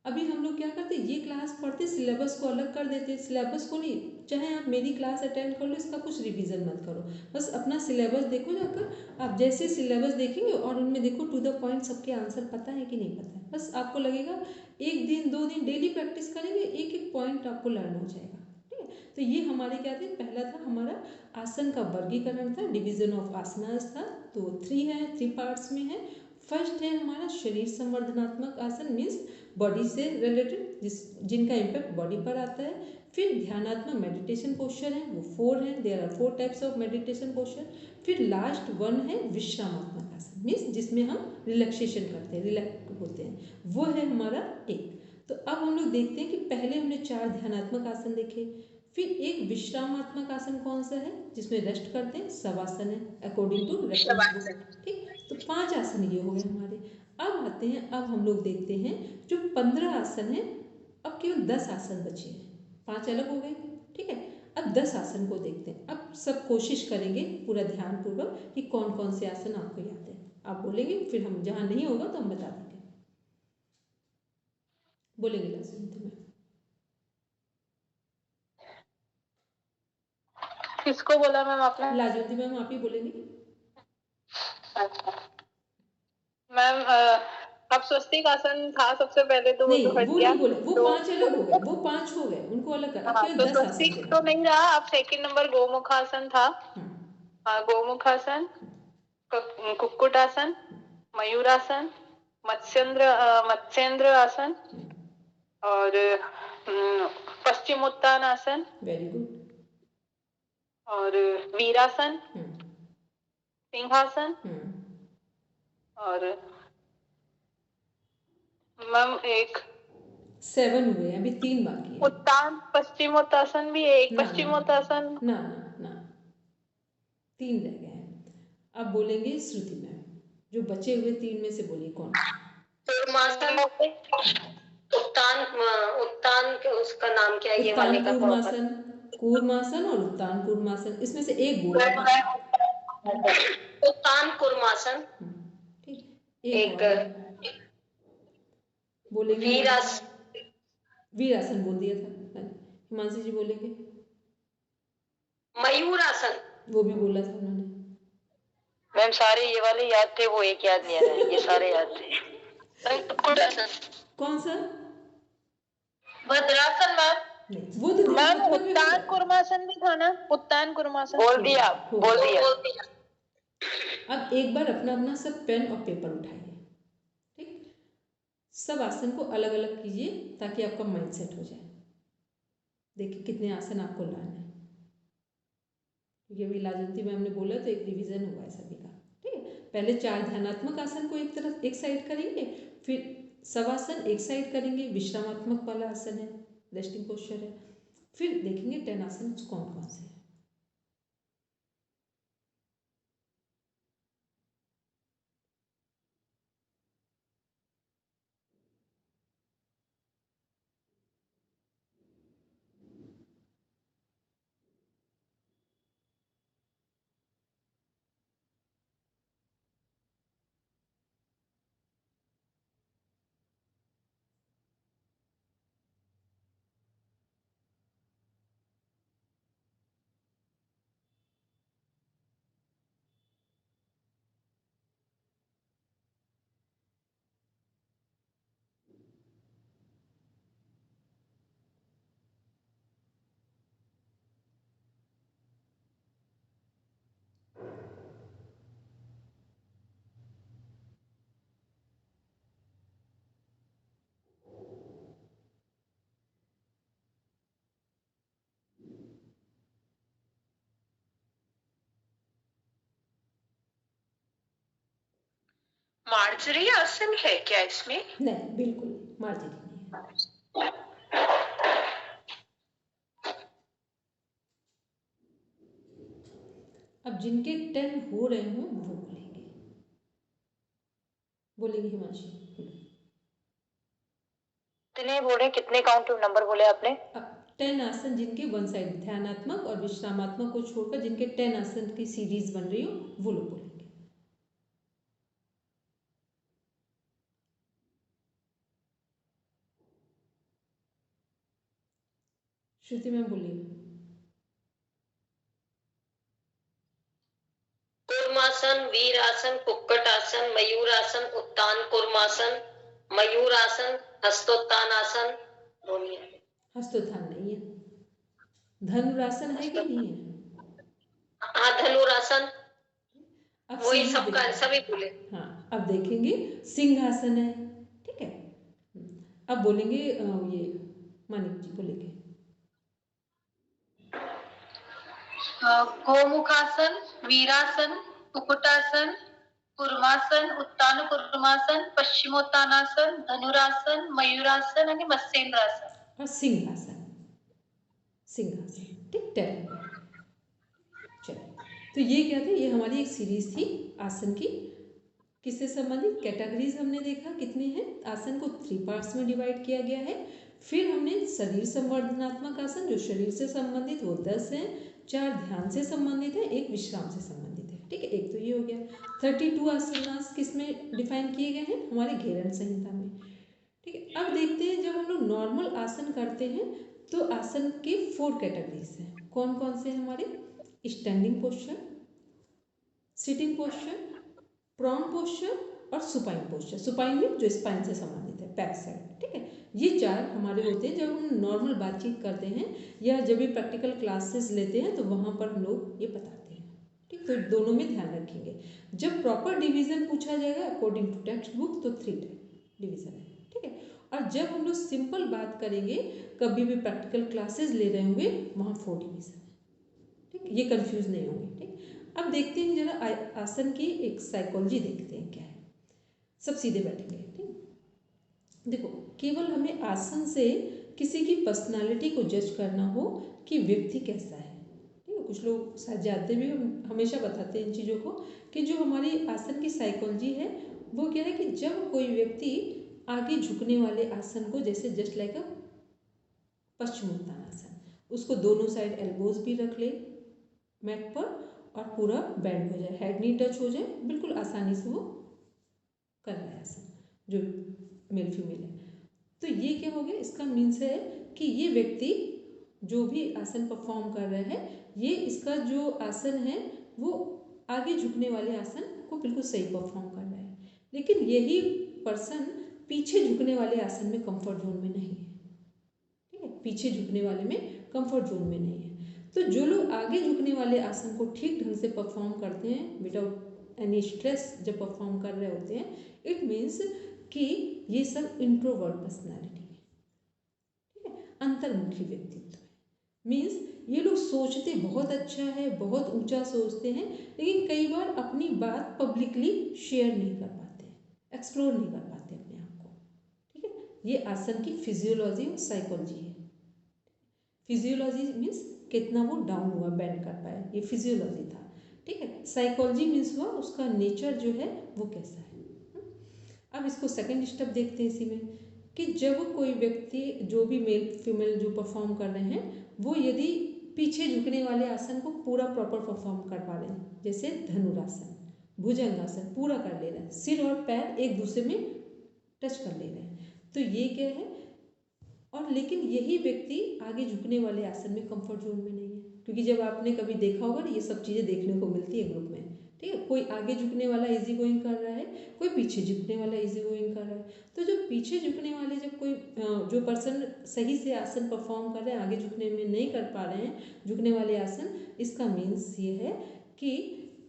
अभी हम लोग क्या करते हैं, ये क्लास पढ़ते सिलेबस को अलग कर देते, सिलेबस को नहीं, चाहे आप मेरी क्लास अटेंड कर लो, इसका कुछ रिवीजन मत करो, बस अपना सिलेबस देखो जाकर। आप जैसे सिलेबस देखेंगे और उनमें देखो टू द पॉइंट सबके आंसर पता है कि नहीं पता है, बस आपको लगेगा 1 दिन 2 दिन डेली प्रैक्टिस करेंगे, एक एक पॉइंट आपको लर्न हो जाएगा, ठीक है। तो ये हमारे क्या थे, पहला था हमारा आसन का वर्गीकरण था, डिवीजन ऑफ आसनास था, तो 3 है, 3 पार्ट्स में है। फर्स्ट है हमारा शरीर संवर्धनात्मक आसन, मीन्स बॉडी से रिलेटेड जिनका इम्पैक्ट बॉडी पर आता है। फिर ध्यानात्मक मेडिटेशन पोस्चर है, वो 4 हैं, there are 4 types of meditation posture. फिर लास्ट 1 है विश्रामात्मक आसन, मीन्स जिसमें हम रिलैक्सेशन करते हैं, रिलैक्स होते हैं, वो है हमारा एक। तो अब हम लोग देखते हैं कि पहले हमने 4 ध्यानात्मक आसन देखे, फिर एक विश्रामात्मक आसन कौन सा है जिसमें रेस्ट करते हैं, शवासन है, अकॉर्डिंग टू रेफरेंस बुक, ठीक। तो 5 आसन ये हो गए हमारे। अब आते हैं, अब हम लोग देखते हैं जो 15 आसन है, अब केवल 10 आसन बचे हैं, 5 अलग हो गए, ठीक है। अब 10 आसन को देखते हैं, अब सब कोशिश करेंगे पूरा ध्यानपूर्वक कि कौन कौन से आसन आपको याद है, आप बोलेंगे, फिर हम जहाँ नहीं होगा तो हम बता देंगे, बोलेंगे लाजवंती मैम। किसको बोला मैम आपने? लाजवंती मैम आप ही बोलेंगे। मैम अब स्वस्तिक आसन था सबसे पहले, तो वो नहीं तो हट वो गया, नहीं बोले, वो तो 5 अलग हो गए, वो 5 हो गए, उनको अलग कर, अब हाँ, केवल तो 10 आसन स्वस्तिक के तो नाम। नहीं रहा। अब सेकंड नंबर गोमुखासन था। गोमुखासन, कुक्कुटासन, मयूरासन, मत्स्येंद्र आसन और पश्चिमोत्तान आसन वेरी गुड। और वीरासन, सिंहासन और मैम एक 7 हुए, अभी 3 बाकी हैं। उत्तान पश्चिमोत्तासन भी है, एक ना पश्चिमोत्तासन। ना ना ना 3 रह गए हैं। अब बोलेंगे श्रुति मैम, जो बचे हुए 3 में से बोलिए कौन। कूर्मासन, उत्तान, उत्तान उसका नाम क्या है ये वाले उत्तान का? कूर्मासन, कूर्मासन और उत्तान कूर्मासन, इसमें से एक बोलना। उत्तान कूर्मासन, ठीक, एक और बोलेंगे वीरासन, वीरासन बोल दिया था, हिमांशी जी बोलेंगे। मयूरासन, वो भी बोला था उन्होंने। मैम सारे ये वाले याद थे, वो एक याद नहीं आ रहा है, ये सारे याद थे। कौन सा? भद्रासन मैम। नहीं वो तो मैम उत्तान कुर्मासन भी था ना, उत्तान कुर्मासन बोल दिया, बोल दिया। अब एक बार अपना अपना सब पेन और पेपर उठाइए, ठीक, सब आसन को अलग अलग कीजिए ताकि आपका माइंड सेट हो जाए। देखिए कितने आसन आपको लाने हैं, क्योंकि अभी लाजवंती मैम ने बोला तो एक रिवीजन हुआ है सभी का, ठीक है। पहले 4 ध्यानात्मक आसन को एक तरफ एक साइड करेंगे, फिर शवासन एक साइड करेंगे, विश्रामात्मक वाला आसन है, रेस्टिंग पोस्चर है, फिर देखेंगे 10 आसन कौन कौन से हैं। मार्जरी आसन है क्या इसमें? नहीं, बिल्कुल नहीं, मार्जरी नहीं है। अब जिनके 10 हो रहे हों वो बोलेंगे हिमांशी। कितने बोले, कितने काउंट नंबर बोले आपने? अब 10 आसन जिनके वन साइड ध्यानात्मक और विश्रामात्मक को छोड़कर जिनके 10 आसन की सीरीज बन रही हो वो लोग बोलेंगे। श्रुति मैम बोलिए। कूर्मासन, वीरासन, कुक्कटासन, मयूरासन, उत्तान कूर्मासन, मयूरासन, हस्तोत्तानासन। हस्तोत्थान नहीं है। धनुरासन है कि नहीं है? हाँ, धनुरासन। अब वही सबका सभी बोले। हाँ, अब देखेंगे सिंहासन है, ठीक है। अब बोलेंगे ये मानिक जी बोलेंगे। गोमुखासन, वीरासन, कुक्कुटासन, कूर्मासन, उत्तान कूर्मासन, पश्चिमोत्तानासन, धनुरासन, मयूरासन आणि मत्स्येंद्रासन और सिंहासन। सिंहासन, ठीक है। चलिए, तो ये क्या था? ये हमारी एक सीरीज थी आसन की। किससे संबंधित? कैटेगरीज हमने देखा कितनी है। आसन को 3 पार्ट्स में डिवाइड किया गया है। फिर हमने शरीर संवर्धनात्मक आसन जो शरीर से संबंधित वो 10 हैं, 4 ध्यान से संबंधित है, 1 विश्राम से संबंधित है, ठीक है। एक तो ये हो गया। 32 आसनास किस में डिफाइन किए गए हैं? हमारे घेरन संहिता में, ठीक है। अब देखते हैं जब हम लोग नॉर्मल आसन करते हैं तो आसन के 4 कैटेगरीज हैं। कौन कौन से हैं हमारे? Standing posture, sitting posture, prone posture और सुपाइन पोस्चर। सुपाइन में जो स्पाइन से संबंधित है, बैक साइड, ठीक है। ये 4 हमारे होते हैं जब हम नॉर्मल बातचीत करते हैं या जब भी प्रैक्टिकल क्लासेस लेते हैं तो वहाँ पर हम लोग ये बताते हैं, ठीक। तो दोनों में ध्यान रखेंगे। जब प्रॉपर डिवीजन पूछा जाएगा अकॉर्डिंग टू टेक्स्ट बुक तो 3 डिवीजन है, ठीक है। और जब हम लोग सिंपल बात करेंगे कभी भी प्रैक्टिकल क्लासेस ले रहे होंगे वहाँ 4 डिवीजन है, ठीक। ये कंफ्यूज नहीं होंगे, ठीक। अब देखते हैं जरा आसन की एक साइकोलॉजी देखते हैं क्या है। सब सीधे बैठेंगे, ठीक। देखो, केवल हमें आसन से किसी की पर्सनालिटी को जज करना हो कि व्यक्ति कैसा है, ठीक है। कुछ लोग शायद जानते भी, हम हमेशा बताते हैं इन चीज़ों को कि जो हमारी आसन की साइकोलॉजी है वो क्या है कि जब कोई व्यक्ति आगे झुकने वाले आसन को, जैसे जस्ट लाइक अ पश्चिमोत्तानासन, उसको दोनों साइड एल्बोज भी रख ले मैट पर और पूरा बैंड हो जाए, हेड नी टच हो जाए, बिल्कुल आसानी से वो कर रहा है आसन जो मेल फीमेल है। तो ये क्या हो गया? इसका मीन्स है कि ये व्यक्ति जो भी आसन परफॉर्म कर रहा है, ये इसका जो आसन है वो आगे झुकने वाले आसन को बिल्कुल सही परफॉर्म कर रहा है। लेकिन यही पर्सन पीछे झुकने वाले आसन में कंफर्ट जोन में नहीं है, ठीक है। पीछे झुकने वाले में कंफर्ट जोन में नहीं है। तो जो लोग आगे झुकने वाले आसन को ठीक ढंग से परफॉर्म करते हैं विदाउट एनी स्ट्रेस, जब परफॉर्म कर रहे होते हैं, इट मीन्स कि ये सब इंट्रोवर्ट पर्सनालिटी है, ठीक है, अंतर्मुखी व्यक्तित्व है। मीन्स ये लोग सोचते बहुत अच्छा है, बहुत ऊंचा सोचते हैं, लेकिन कई बार अपनी बात पब्लिकली शेयर नहीं कर पाते, एक्सप्लोर नहीं कर पाते अपने आप को, ठीक है। ये आसन की फिजियोलॉजी और साइकोलॉजी है। फिजियोलॉजी मीन्स कितना वो डाउन हुआ, बेंड कर पाया, ये फिजियोलॉजी था, ठीक है। साइकोलॉजी मीन्स हुआ उसका नेचर जो है वो कैसा है। अब इसको सेकंड स्टेप देखते हैं इसी में कि जब कोई व्यक्ति, जो भी मेल फीमेल जो परफॉर्म कर रहे हैं, वो यदि पीछे झुकने वाले आसन को पूरा प्रॉपर परफॉर्म कर पा रहे हैं, जैसे धनुरासन, भुजंगासन पूरा कर ले रहे हैं, सिर और पैर एक दूसरे में टच कर ले रहे हैं, तो ये क्या है। और लेकिन यही व्यक्ति आगे झुकने वाले आसन में कंफर्ट जोन में नहीं है, क्योंकि जब आपने कभी देखा होगा ये सब चीज़ें देखने को मिलती है ग्रुप में, ठीक है। कोई आगे झुकने वाला इजी गोइंग कर रहा है, कोई पीछे झुकने वाला इजी गोइंग कर रहा है। तो जो पीछे झुकने वाले, जब कोई जो पर्सन सही से आसन परफॉर्म कर रहे हैं, आगे झुकने में नहीं कर पा रहे हैं झुकने वाले आसन, इसका मीन्स ये है कि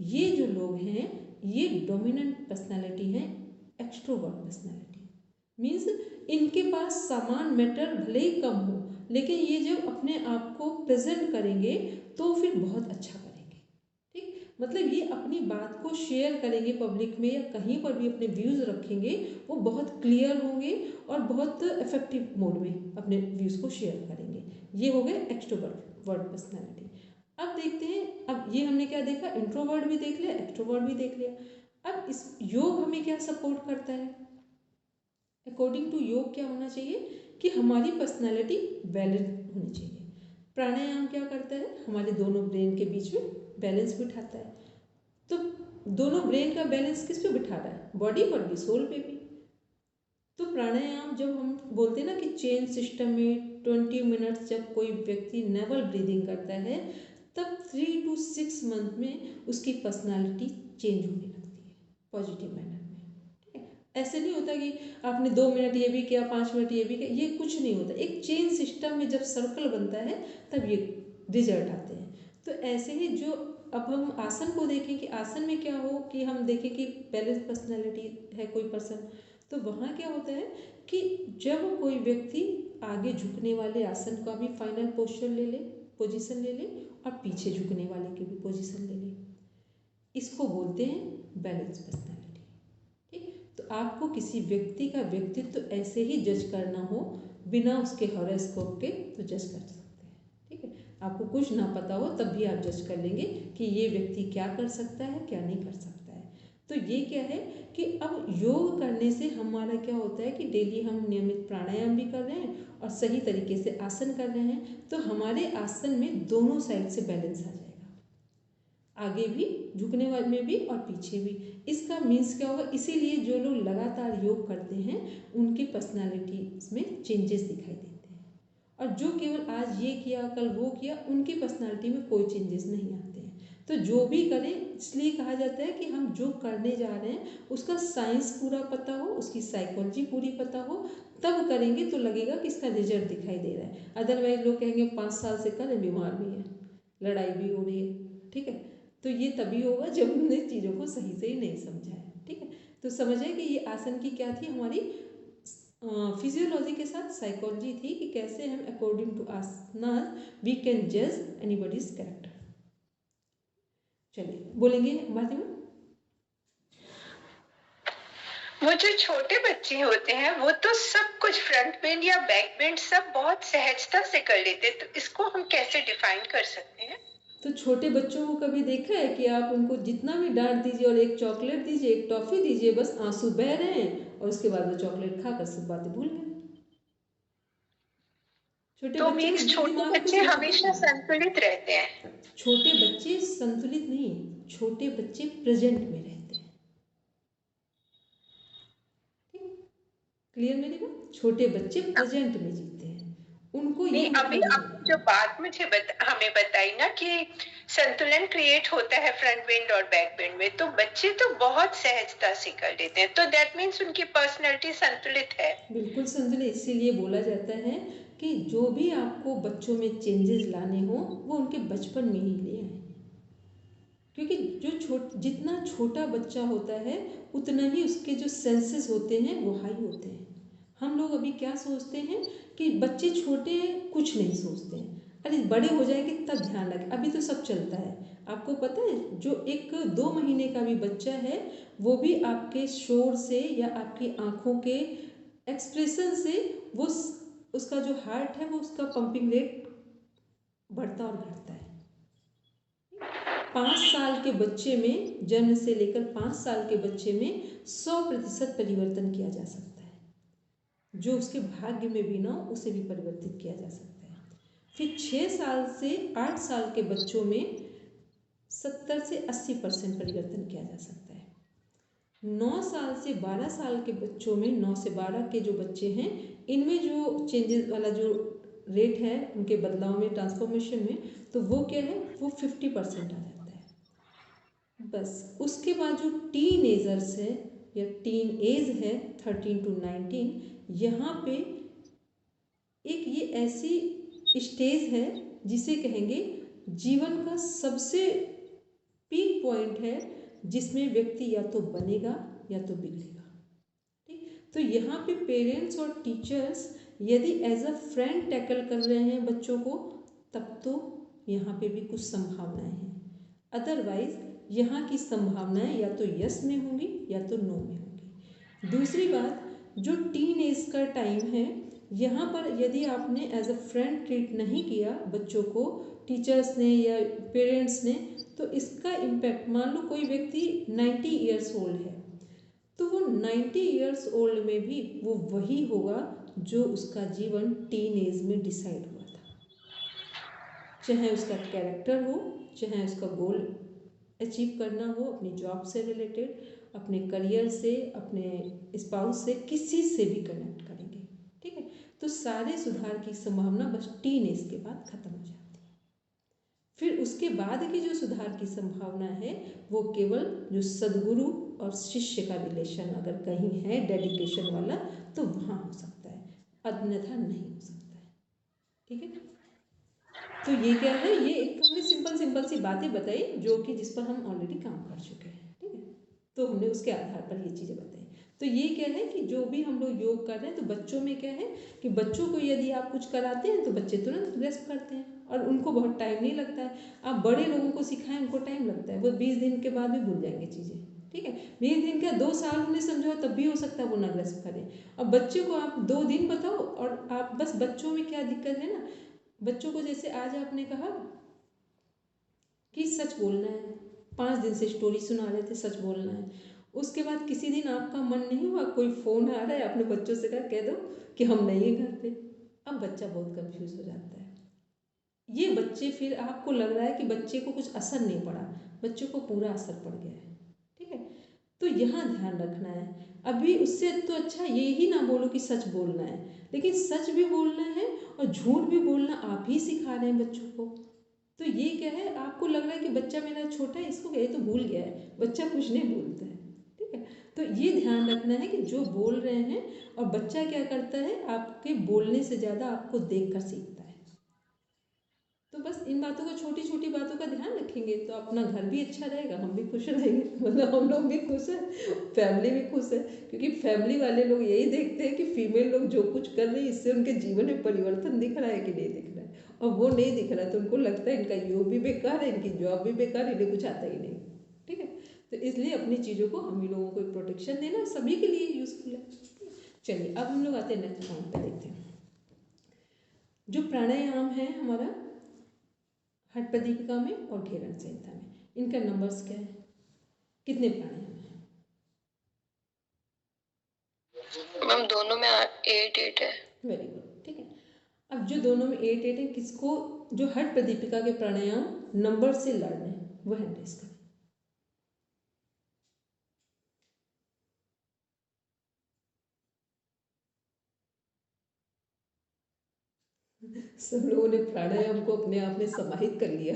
ये जो लोग हैं ये डोमिनेंट पर्सनैलिटी हैं, एक्सट्रोवर्ट पर्सनैलिटी। मीन्स इनके पास सामान मैटर भले ही कम हो, लेकिन ये जब अपने आप को प्रेजेंट करेंगे तो फिर बहुत अच्छा करेंगे, ठीक। मतलब ये अपनी बात को शेयर करेंगे पब्लिक में या कहीं पर भी अपने व्यूज़ रखेंगे, वो बहुत क्लियर होंगे और बहुत इफेक्टिव मोड में अपने व्यूज़ को शेयर करेंगे। ये हो गए एक्सट्रोवर्ट पर्सनैलिटी। अब देखते हैं, अब ये हमने क्या देखा, इंट्रोवर्ट भी देख लिया, एक्सट्रोवर्ट भी देख लिया। अब इस योग हमें क्या सपोर्ट करता है, अकॉर्डिंग टू योग क्या होना चाहिए कि हमारी पर्सनैलिटी बैलेंस होनी चाहिए। प्राणायाम क्या करता है, हमारे दोनों ब्रेन के बीच में बैलेंस बिठाता है। तो दोनों ब्रेन का बैलेंस किस पे बिठा रहा है, बॉडी पर भी, सोल पे भी। तो प्राणायाम जब हम बोलते हैं ना कि चेन सिस्टम में 20 मिनट्स जब कोई व्यक्ति नेवल ब्रीदिंग करता है, तब 3 to 6 मंथ में उसकी पर्सनालिटी चेंज होने लगती है पॉजिटिव मैनर में। ठीक है, ऐसे नहीं होता कि आपने 2 मिनट ये भी किया, 5 मिनट ये भी किया, ये कुछ नहीं होता। एक चेन सिस्टम में जब सर्कल बनता है तब ये रिजल्ट आते हैं। तो ऐसे ही जो अब हम आसन को देखें कि आसन में क्या हो, कि हम देखें कि बैलेंस पर्सनैलिटी है कोई पर्सन, तो वहाँ क्या होता है कि जब कोई व्यक्ति आगे झुकने वाले आसन का भी फाइनल पोस्चर ले ले, पोजीशन ले ले, और पीछे झुकने वाले की भी पोजीशन ले ले, इसको बोलते हैं बैलेंस पर्सनैलिटी। ठीक, तो आपको किसी व्यक्ति का व्यक्तित्व तो ऐसे ही जज करना हो बिना उसके हॉरोस्कोप के, तो जज कर सकते हैं। ठीक है, आपको कुछ ना पता हो तब भी आप जज कर लेंगे कि ये व्यक्ति क्या कर सकता है, क्या नहीं कर सकता है। तो ये क्या है कि अब योग करने से हमारा क्या होता है कि डेली हम नियमित प्राणायाम भी कर रहे हैं और सही तरीके से आसन कर रहे हैं, तो हमारे आसन में दोनों साइड से बैलेंस आ जाएगा, आगे भी झुकने वाले में भी और पीछे भी। इसका मीन्स क्या होगा, इसीलिए जो लोग लगातार योग करते हैं उनकी पर्सनालिटी में चेंजेस दिखाई देते हैं, और जो केवल आज ये किया कल वो किया, उनकी पर्सनालिटी में कोई चेंजेस नहीं आते हैं। तो जो भी करें, इसलिए कहा जाता है कि हम जो करने जा रहे हैं उसका साइंस पूरा पता हो, उसकी साइकोलॉजी पूरी पता हो, तब करेंगे तो लगेगा कि इसका रिजल्ट दिखाई दे रहा है। अदरवाइज लोग कहेंगे 5 साल से करें, बीमार भी है, लड़ाई भी हो रही है। ठीक है, तो ये तभी होगा जब हमने चीज़ों को सही से ही नहीं समझा है। ठीक है, तो समझे कि ये आसन की क्या थी, हमारी फिजियोलॉजी के साथ साइकोलॉजी थी कि कैसे हम according to asana we can जज एनीबॉडीज कैरेक्टर। चलिए बोलेंगे बातें में। वो जो छोटे बच्चे होते हैं वो तो सब कुछ फ्रंट बेंड या बैक बेंड सब बहुत सहजता से कर लेते हैं, तो इसको हम कैसे डिफाइन कर सकते हैं? तो छोटे बच्चों को कभी देखा है कि आप उनको जितना भी डांट दीजिए और एक चॉकलेट दीजिए, एक टॉफी दीजिए, बस आंसू बह रहे हैं और उसके बाद वो चॉकलेट खाकर सब बातें भूल गए। छोटे तो बच्चे मीन्स छोटे बच्चे हमेशा संतुलित रहते हैं? छोटे बच्चे संतुलित नहीं, छोटे बच्चे प्रेजेंट में रहते हैं। क्लियर मेरी बात? छोटे बच्चे प्रेजेंट में जीते हैं, उनको ये अभी आपने जो बात मुझे हमें बताई ना कि संतुलन क्रिएट होता है फ्रंट बेंड और बैक बेंड में, तो बच्चे तो बहुत सहजता से कर लेते हैं, तो दैट मीन्स उनकी पर्सनैलिटी संतुलित है। बिल्कुल संतुलित, इसीलिए बोला जाता है कि जो भी आपको बच्चों में चेंजेस लाने हो वो उनके बचपन में ही ले आए, क्योंकि जो जितना छोटा बच्चा होता है उतना ही उसके जो सेंसेस होते हैं वो हाई होते हैं। हम लोग अभी क्या सोचते हैं कि बच्चे छोटे हैं, कुछ नहीं सोचते हैं, अरे बड़े हो जाएंगे तब ध्यान रखें, अभी तो सब चलता है। आपको पता है जो एक 2 महीने का भी बच्चा है वो भी आपके शोर से या आपकी आँखों के एक्सप्रेशन से वो उसका जो हार्ट है वो उसका पंपिंग रेट बढ़ता और घटता है। 5 साल के बच्चे में, जन्म से लेकर 5 साल के बच्चे में 100% परिवर्तन किया जा सकता है, जो उसके भाग्य में भी ना हो उसे भी परिवर्तित किया जा सकता है। फिर 6 साल से 8 साल के बच्चों में 70 से 80% परिवर्तन किया जा सकता है। 9 साल से 12 साल के बच्चों में, 9 से 12 के जो बच्चे हैं, इनमें जो चेंजेस वाला जो रेट है उनके बदलाव में, ट्रांसफॉर्मेशन में, तो वो क्या है, वो 50% आ जाता है। बस उसके बाद जो टीन एजर्स है या टीन एज है 13 to 19, यहाँ पे एक ये ऐसी स्टेज है जिसे कहेंगे जीवन का सबसे पीक पॉइंट है, जिसमें व्यक्ति या तो बनेगा या तो बिगड़ेगा। ठीक, तो यहाँ पे पेरेंट्स और टीचर्स यदि एज अ फ्रेंड टैकल कर रहे हैं बच्चों को, तब तो यहाँ पे भी कुछ संभावनाएं हैं। अदरवाइज यहाँ की संभावनाएं या तो यस में होंगी या तो नो में होंगी। दूसरी बात, जो टीन एज का टाइम है, यहाँ पर यदि आपने एज अ फ्रेंड ट्रीट नहीं किया बच्चों को, टीचर्स ने या पेरेंट्स ने, तो इसका इम्पैक्ट, मान लो कोई व्यक्ति 90 ईयर्स ओल्ड है, तो वो 90 ईयर्स ओल्ड में भी वो वही होगा जो उसका जीवन टीन एज में डिसाइड हुआ था। चाहे उसका कैरेक्टर हो, चाहे उसका गोल अचीव करना हो अपनी जॉब से रिलेटेड, अपने करियर से, अपने स्पाउस से, किसी से भी कनेक्ट करेंगे, ठीक है। तो सारे सुधार की संभावना बस टीन एज के बाद खत्म हो जाती है। फिर उसके बाद की जो सुधार की संभावना है वो केवल जो सद्गुरु और शिष्य का रिलेशन अगर कहीं है डेडिकेशन वाला, तो वहाँ हो सकता है, अन्यथा नहीं हो सकता है, ठीक है। तो ये क्या है, ये एक हमने सिंपल सी बातें बताई जो कि जिस पर हम ऑलरेडी काम कर चुके हैं, ठीक है। तो हमने उसके आधार पर ये चीज़ें बताई। तो ये क्या है कि जो भी हम लोग योग कर रहे हैं, तो बच्चों में क्या है कि बच्चों को यदि आप कुछ कराते हैं तो बच्चे तुरंत ग्रेस्प करते हैं और उनको बहुत टाइम नहीं लगता है। आप बड़े लोगों को सिखाएं, उनको टाइम लगता है, वो 20 दिन के बाद भी भूल जाएंगे चीज़ें, ठीक है। 20 दिन क्या, 2 साल उन्हें समझाओ तब भी हो सकता है वो ना ग्रेस्प करें। अब बच्चे को आप 2 दिन बताओ, और आप बस, बच्चों में क्या दिक्कत है ना, बच्चों को जैसे आज आपने कहा कि सच बोलना है, 5 दिन से स्टोरी सुना रहे थे सच बोलना है, उसके बाद किसी दिन आपका मन नहीं हुआ, कोई फ़ोन आ रहा है, अपने बच्चों से कह दो कि हम नहीं है घर पे। अब बच्चा बहुत कंफ्यूज हो जाता है। ये बच्चे, फिर आपको लग रहा है कि बच्चे को कुछ असर नहीं पड़ा, बच्चों को पूरा असर पड़ गया है, ठीक है। तो यहाँ ध्यान रखना है। अभी उससे तो अच्छा ये ही ना बोलो कि सच बोलना है, लेकिन सच भी बोलना है और झूठ भी बोलना आप ही सिखा रहे हैं बच्चों को। तो ये क्या है, आपको लग रहा है कि बच्चा मेरा छोटा है, इसको ये तो भूल गया है, बच्चा कुछ नहीं भूलता है, ठीक है। तो ये ध्यान रखना है कि जो बोल रहे हैं, और बच्चा क्या करता है, आपके बोलने से ज़्यादा आपको देख कर सीखता है। तो बस इन बातों का, छोटी छोटी बातों का ध्यान रखेंगे तो अपना घर भी अच्छा रहेगा, हम भी खुश रहेंगे, मतलब हम लोग भी खुश हैं, फैमिली भी खुश है। क्योंकि फैमिली वाले लोग यही देखते हैं कि फीमेल लोग जो कुछ कर रही है इससे उनके जीवन में परिवर्तन दिख रहा है कि नहीं दिख रहा है, और वो नहीं दिख रहा है तो उनको लगता है इनका योग भी बेकार है, इनकी जॉब भी बेकार है, इन्हें कुछ आता ही नहीं, ठीक है। तो इसलिए अपनी चीज़ों को, हम ही लोगों को प्रोटेक्शन देना सभी के लिए यूजफुल है। चलिए अब हम लोग आते हैं नेक्स्ट पॉइंट पर, देखते हैं जो प्राणायाम है हमारा हठ प्रदीपिका में और घेरण संहिता में, इनका नंबर्स क्या है, कितने प्राणायाम है? मैम दोनों में 8-8 है। वेरी गुड, ठीक है। अब जो दोनों में 8-8 है, किसको, जो हठ प्रदीपिका के प्राणायाम नंबर से लर्न है वो हैंड रेज करें। सब लोगों ने प्राणायाम को अपने आप में समाहित कर लिया।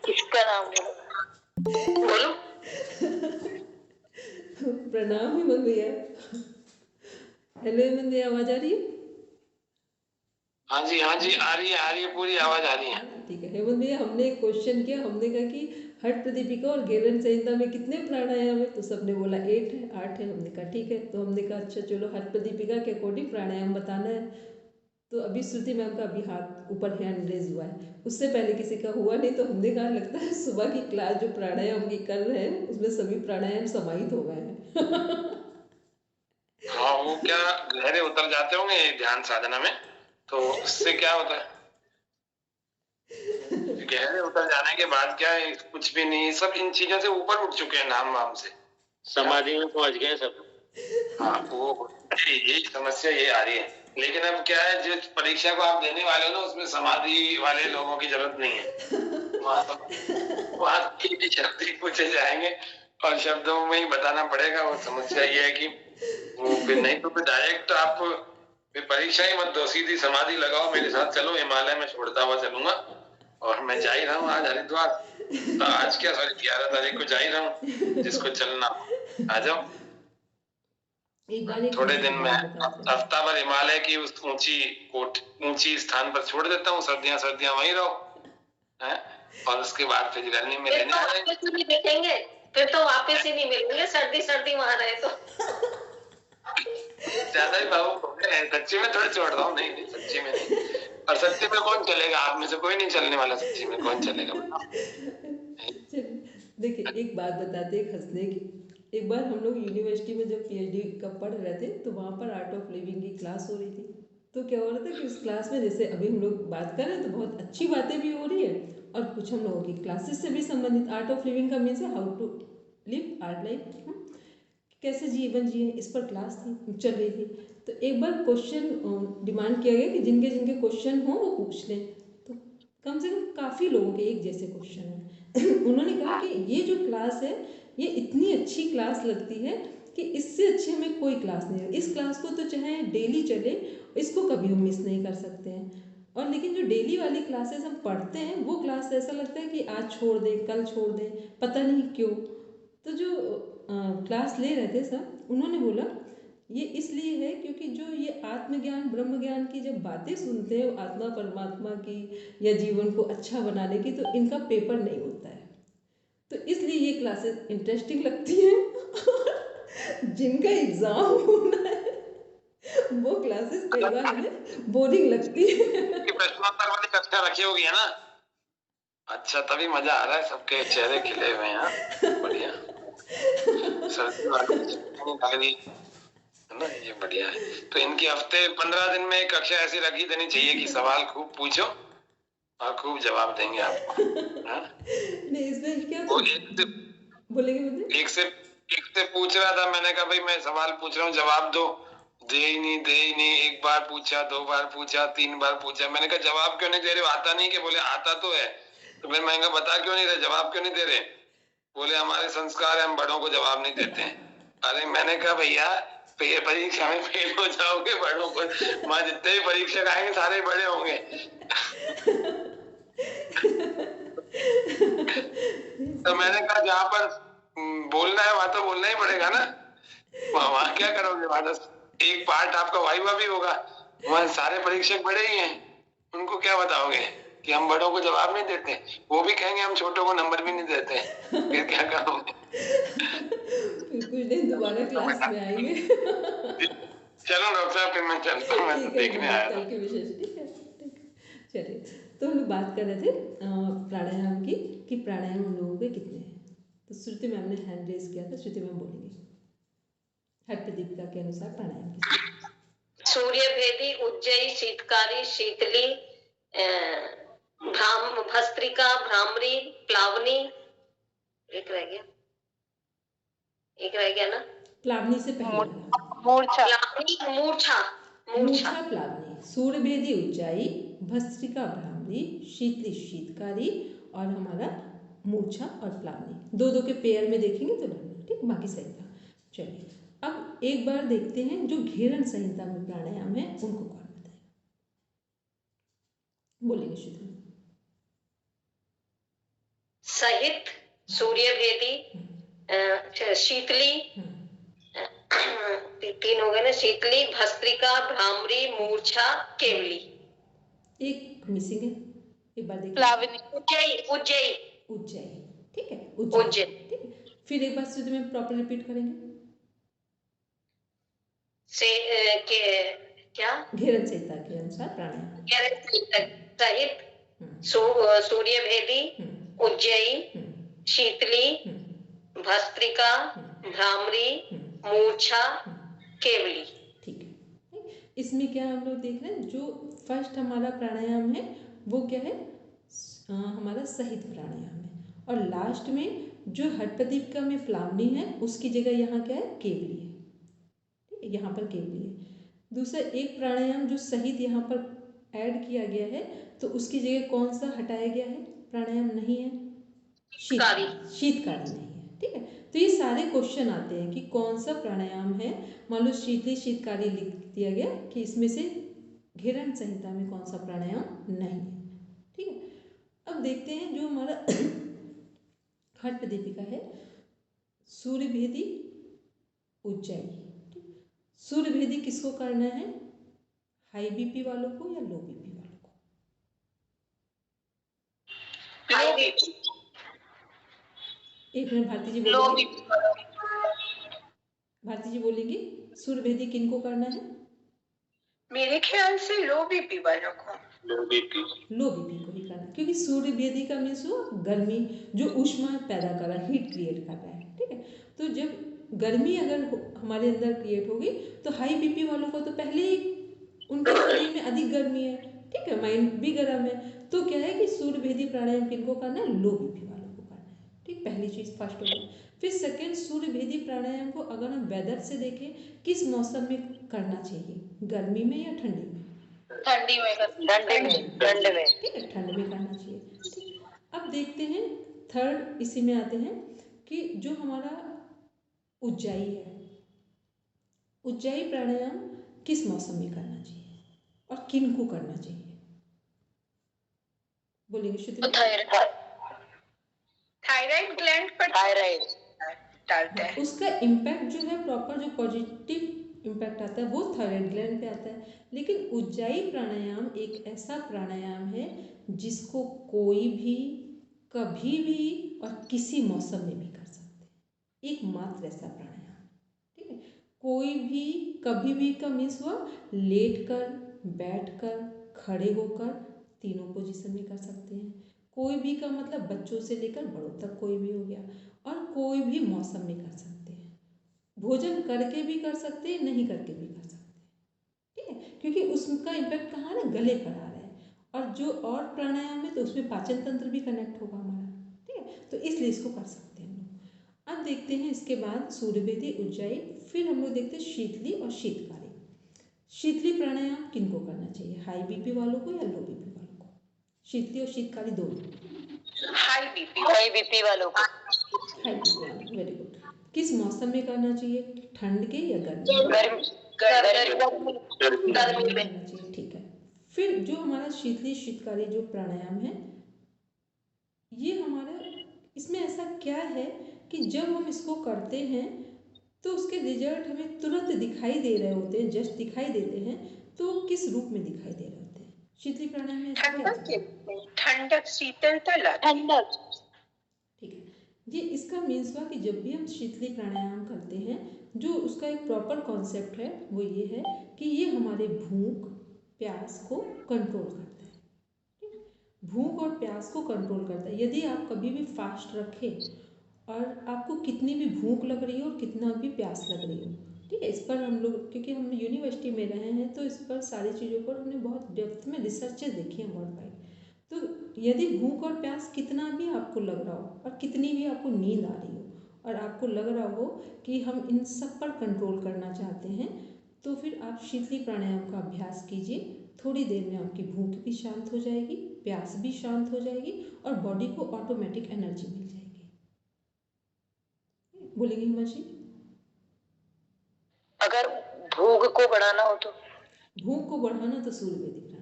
किसका नाम बोलो? प्रणाम हेमंत भैया। हेलो हेमंत भैया, आवाज आ रही है? हाँ जी आ रही है, पूरी आवाज आ रही है। ठीक है हेमंत भैया, हमने एक क्वेश्चन किया, हमने कहा कि हठ प्रदीपिका और घेरण संहिता में कितने प्राणायाम है, तो सबने बोला 8 है, 8 है। हमने कहा ठीक है, तो हमने कहा अच्छा चलो हठ प्रदीपिका के अकॉर्डिंग प्राणायाम बताना है। तो अभी श्रुति मैम का अभी हाथ ऊपर हैंड रेज हुआ है, उससे पहले किसी का हुआ नहीं, तो हमने कहा लगता है सुबह की क्लास जो प्राणायाम की कर रहे हैं उसमें सभी प्राणायाम समाहित हो गए हैं। हाँ, वो क्या गहरे उतर जाते होंगे ध्यान साधना में, तो उससे क्या होता है, गहरे उतर जाने के बाद क्या है, कुछ भी नहीं, सब इन चीजों से ऊपर उठ चुके हैं, नाम वाम से समाधि में पहुंच गए सब। हाँ, वो यही समस्या ये आ रही है। लेकिन अब क्या है, जो परीक्षा को आप देने वाले हो ना, उसमें समाधि वाले लोगों की जरूरत नहीं है। वहाँ शब्द ही पूछे जाएंगे और शब्दों में ही बताना पड़ेगा। वो समस्या ये है कि वो फिर नहीं, तो फिर डायरेक्ट आप फिर परीक्षा ही मत दो, सीधी समाधि लगाओ, मेरे साथ चलो, हिमालय में छोड़ता हुआ चलूंगा। और मैं जा ही रहा हूँ आज हरिद्वार, तो आज क्या, सॉरी 11 तारीख को जा ही रहा हूँ, जिसको चलना आ जाओ। थोड़े दिन में हफ्ता भर हिमालय की उस ऊंची स्थान पर छोड़ देता हूँ, सर्दियां वहीं रहो है? और उसके बाद फिर रनिंग में लेने आ जाएंगे। देखेंगे फिर तो वापस ही नहीं मिलेंगे, सर्दी वहां रहे तो। ज्यादा ही भावुक हो गए, सच्ची में थोड़ा छोड़ रहा हूँ। नहीं सच्ची में नहीं, और सच्ची में कौन चलेगा, आप में से कोई नहीं चलने वाला, सच्ची में कौन चलेगा बताओ, देखिए एक बात बताते हैं हंसने की। एक बार हम लोग यूनिवर्सिटी में जब पीएचडी का पढ़ रहे थे तो वहाँ पर आर्ट ऑफ लिविंग की क्लास हो रही थी। तो क्या हो रहा था कि उस क्लास में जैसे अभी हम लोग बात कर रहे हैं तो बहुत अच्छी बातें भी हो रही है और कुछ हम लोगों की क्लासेस से भी संबंधित। आर्ट ऑफ लिविंग का मीन्स है how to live art life, कैसे जीवन जिए, इस पर क्लास थी चल रही थी। तो एक बार क्वेश्चन डिमांड किया गया कि जिनके जिनके क्वेश्चन हो वो पूछ लें। तो कम से कम काफ़ी लोगों के एक जैसे क्वेश्चन हैं। उन्होंने कहा कि ये जो क्लास है ये इतनी अच्छी क्लास लगती है कि इससे अच्छी हमें कोई क्लास नहीं है। इस क्लास को तो चाहे डेली चले, इसको कभी हम मिस नहीं कर सकते हैं। और लेकिन जो डेली वाली क्लासेस हम पढ़ते हैं वो क्लास ऐसा लगता है कि आज छोड़ दें, कल छोड़ दें, पता नहीं क्यों। तो जो क्लास ले रहे थे सब, उन्होंने बोला ये इसलिए है क्योंकि जो ये आत्मज्ञान ब्रह्म ज्ञान की जब बातें सुनते हैं आत्मा परमात्मा की या जीवन को अच्छा बनाने की, तो इनका पेपर नहीं होता है। तो इसलिए ये क्लासेस इंटरेस्टिंग लगती हैं। जिनका एग्जाम होना है वो क्लासेस कई बार हमें बोरिंग लगती है। प्रश्नोत्तर वाली कक्षा रखी होगी है ना? अच्छा, तभी मजा आ रहा है, सबके चेहरे खिले हुए हैं। बढ़िया। सर्दी वाली है ना, ये बढ़िया है। तो इनकी हफ्ते 15 दिन में कक्षा ऐसी रखी देनी चाहिए कि सवाल खूब पूछो और खूब जवाब देंगे आपको। नहीं इसमें क्या वो बोलेंगे मुझे? एक से पूछ रहा था, मैंने कहा भाई मैं सवाल पूछ रहा हूँ जवाब दो। दे ही नहीं। एक बार पूछा, 2 बार पूछा, 3 बार पूछा। मैंने कहा जवाब क्यों नहीं दे रहे? आता नहीं? कि बोले आता तो है। तो मैं कहा बता क्यों नहीं रहे, जवाब क्यों नहीं दे रहे? बोले हमारे संस्कार है, हम बड़ों को जवाब नहीं देते हैं। अरे मैंने कहा भैया परीक्षा में फेल हो जाओगे, बड़ों को वहां जितने भी परीक्षक आएंगे सारे बड़े होंगे। तो मैंने कहा जहाँ पर बोलना है वहां तो बोलना ही पड़ेगा ना, वहां क्या करोगे? वहां एक पार्ट आपका वाइवा भी होगा, वहां सारे परीक्षक बड़े ही हैं, उनको क्या बताओगे कि हम बड़ों को जवाब नहीं देते? वो भी कहेंगे हम छोटों को नंबर भी नहीं देते। फिर क्या करोगे? कुछ दिन दोबारा क्लास में आएंगे। चलो डॉक्टर साहब, फिर मैं चलता हूँ, मैं तो देखने आया था। कल के विशेष ठीक है। चलिए, तो हम लोग बात कर रहे थे प्राणायाम की कि प्राणायाम हम लोगों के कितने हैं। तो श्रुति मैम ने हैंड रेज किया था, श्रुति मैम बोलेंगे हट दीपिका के अनुसार प्राणायाम की। सूर्य भेदी, उज्जयी, शीतकारी, शीतली, भस्त्रिका, भ्रामरी, प्लावनी, एक रह गया ना? प्लावनी से पहले मूर्छा, प्लावनी, सूर्य भेदी, उज्जाई, भस्त्रिका, भ्रामरी, शीतली, शीतकारी और हमारा मूर्छा और प्लावनी। दो के पेयर में देखेंगे तो लगना ठीक, बाकी सही था। चलिए अब एक बार देखते हैं जो घेरन संहिता में प्राणायाम है उनको कौन बताएगा? बोलेंगे शुद्ध सहित, सूर्य भेदी, शीतली, 3 हो गए ना, शीतली, भस्त्रिका, भ्रामरी, मूर्छा, केवली। एक मिसिंग है, एक बार देखिए। प्लावनी, उज्जयी, ठीक है, उज्जयी, ठीक है। फिर एक बार शुद्ध में प्रॉपर रिपीट करेंगे से क्या? घेरन संहिता के अनुसार प्राणायाम। सहित, सूर्य भेदी, उज्जयी, शीतली, भस्त्रिका, भ्रामरी, मूर्छा, केवली। ठीक है, इसमें क्या हम लोग देख रहे हैं, जो फर्स्ट हमारा प्राणायाम है वो क्या है, हमारा सहित प्राणायाम है। और लास्ट में जो हठपदीपिका में प्लावनी है उसकी जगह यहाँ क्या है, केवली है। ठीक है, यहाँ पर केवली है। दूसरा एक प्राणायाम जो सहित यहाँ पर ऐड किया गया है तो उसकी जगह कौन सा हटाया गया है, प्राणायाम नहीं है, शीतकारी नहीं है। ठीक है, तो ये सारे क्वेश्चन आते हैं कि कौन सा प्राणायाम है। मान लो शीतली शीतकारी लिख दिया गया कि इसमें से घेरन संहिता में कौन सा प्राणायाम नहीं है। ठीक है, अब देखते हैं जो हमारा हठपदीपिका है, सूर्य भेदी, उज्जाई। सूर्य भेदी किसको करना है, हाई बीपी वालों को या लो बीपी वालों को? High BP. एक मिनट भारती जी बोलेंगे, भारती जी बोलेंगी सूर्य भेदी किनको करना है? मेरे ख्याल से लो बीपी वालों को। लो बीपी को ही करना, क्यों क्योंकि सूर्य भेदी का मीन्स वो गर्मी, जो ऊष्मा पैदा कर रहा है, हीट क्रिएट कर रहा है, ठीक है। तो जब गर्मी अगर हमारे अंदर क्रिएट होगी तो हाई बीपी वालों को तो पहले ही उनके शरीर में अधिक गर्मी है, ठीक है, माइंड भी गर्म है। तो क्या है कि सूर्य भेदी प्राणायाम किनको करना है, लो बीपी वालों को करना है, ठीक। पहली चीज़ फर्स्ट हो गया। फिर सेकेंड, सूर्य भेदी प्राणायाम को अगर हम वेदर से देखें, किस मौसम में करना चाहिए, गर्मी में या ठंडी में? ठंडी में ठीक है, ठंड में करना चाहिए, ठीक। अब देखते हैं थर्ड, इसी में आते हैं कि जो हमारा उज्जाई है, उज्जाई प्राणायाम किस मौसम में करना चाहिए और किन को करना चाहिए, बोलेंगे श्रुति? थायराइड ग्लैंड पर डालता है। उसका इम्पैक्ट जो है प्रॉपर, जो पॉजिटिव इम्पैक्ट आता है वो थायराइड ग्लैंड पे आता है। लेकिन उज्जाई प्राणायाम एक ऐसा प्राणायाम है जिसको कोई भी कभी भी और किसी मौसम में भी कर सकते हैं, एकमात्र ऐसा प्राणायाम, ठीक है। कोई भी कभी भी का मीन्स हुआ लेट कर, बैठ कर, खड़े होकर, तीनों पोजीशन में कर सकते हैं। कोई भी का मतलब बच्चों से लेकर बड़ों तक कोई भी हो गया, और कोई भी मौसम में कर सकते हैं। भोजन करके भी कर सकते हैं, नहीं करके भी कर सकते हैं, ठीक है, क्योंकि उसका इम्पैक्ट कहाँ ना, गले पर आ रहा है। और जो और प्राणायाम है तो उसमें पाचन तंत्र भी कनेक्ट होगा हमारा, ठीक है, तो इसलिए इसको कर सकते हैं हम लोग। अब देखते हैं इसके बाद सूर्यभेदी, उज्जाई, फिर हम लोग देखते हैं शीतली और शीतकारी। शीतली प्राणायाम किनको करना चाहिए, हाई बीपी वालों को या लो बीपी वालों को? शीतली और शीतकारी दोनों। हाई बीपी वालों को। हाई बीपी वालों, वेरी गुड। किस मौसम में करना चाहिए, ठंड के या गर्मी में? गर्मी में करना चाहिए, ठीक है। फिर जो हमारा शीतली शीतकारी जो प्राणायाम है, ये हमारा, इसमें ऐसा क्या है कि जब हम इसको करते हैं तो उसके रिजल्ट हमें तुरंत दिखाई दे रहे होते हैं, जस्ट दिखाई देते हैं। तो किस रूप में दिखाई दे रहे होते हैं शीतली प्राणायाम में? ठंडक, शीतलता, ठंडक, ठीक है। ये इसका मीन्स हुआ कि जब भी हम शीतली प्राणायाम करते हैं, जो उसका एक प्रॉपर कॉन्सेप्ट है वो ये है कि ये हमारे भूख प्यास को कंट्रोल करता है, ठीक है? भूख और प्यास को कंट्रोल करता है। यदि आप कभी भी फास्ट रखें और आपको कितनी भी भूख लग रही हो और कितना भी प्यास लग रही हो, ठीक है, इस पर हम लोग, क्योंकि हम यूनिवर्सिटी में रहे हैं तो इस पर सारी चीज़ों पर हमने बहुत डेप्थ में रिसर्चेज देखी हैं वर्ल्ड वाइड। तो यदि भूख और प्यास कितना भी आपको लग रहा हो और कितनी भी आपको नींद आ रही हो और आपको लग रहा हो कि हम इन सब पर कंट्रोल करना चाहते हैं, तो फिर आप शीतली प्राणायाम का अभ्यास कीजिए। थोड़ी देर में आपकी भूख भी शांत हो जाएगी, प्यास भी शांत हो जाएगी और बॉडी को ऑटोमेटिक एनर्जी मिल जाएगी। बोलेंगे हिमांशी? अगर भूख को बढ़ाना हो तो? भूख को बढ़ाना तो सूर्यभेदी प्राणायाम,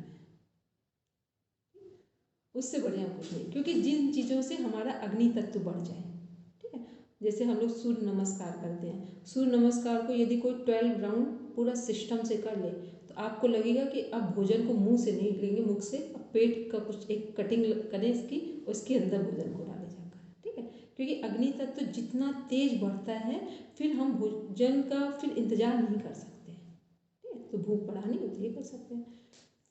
उससे बढ़िया कुछ नहीं, क्योंकि जिन चीज़ों से हमारा अग्नि तत्व बढ़ जाए, ठीक है। जैसे हम लोग सूर्य नमस्कार करते हैं, सूर्य नमस्कार को यदि कोई 12 राउंड पूरा सिस्टम से कर ले तो आपको लगेगा कि अब भोजन को मुंह से नहीं लेंगे, मुख से, अब पेट का कुछ एक कटिंग करें इसकी, उसके अंदर भोजन को डाले जाकर, ठीक है। क्योंकि अग्नि तत्व जितना तेज बढ़ता है फिर हम भोजन का फिर इंतजार नहीं कर सकते हैं, ठीक है। तो भूख बढ़ानी होती है, कर सकते हैं।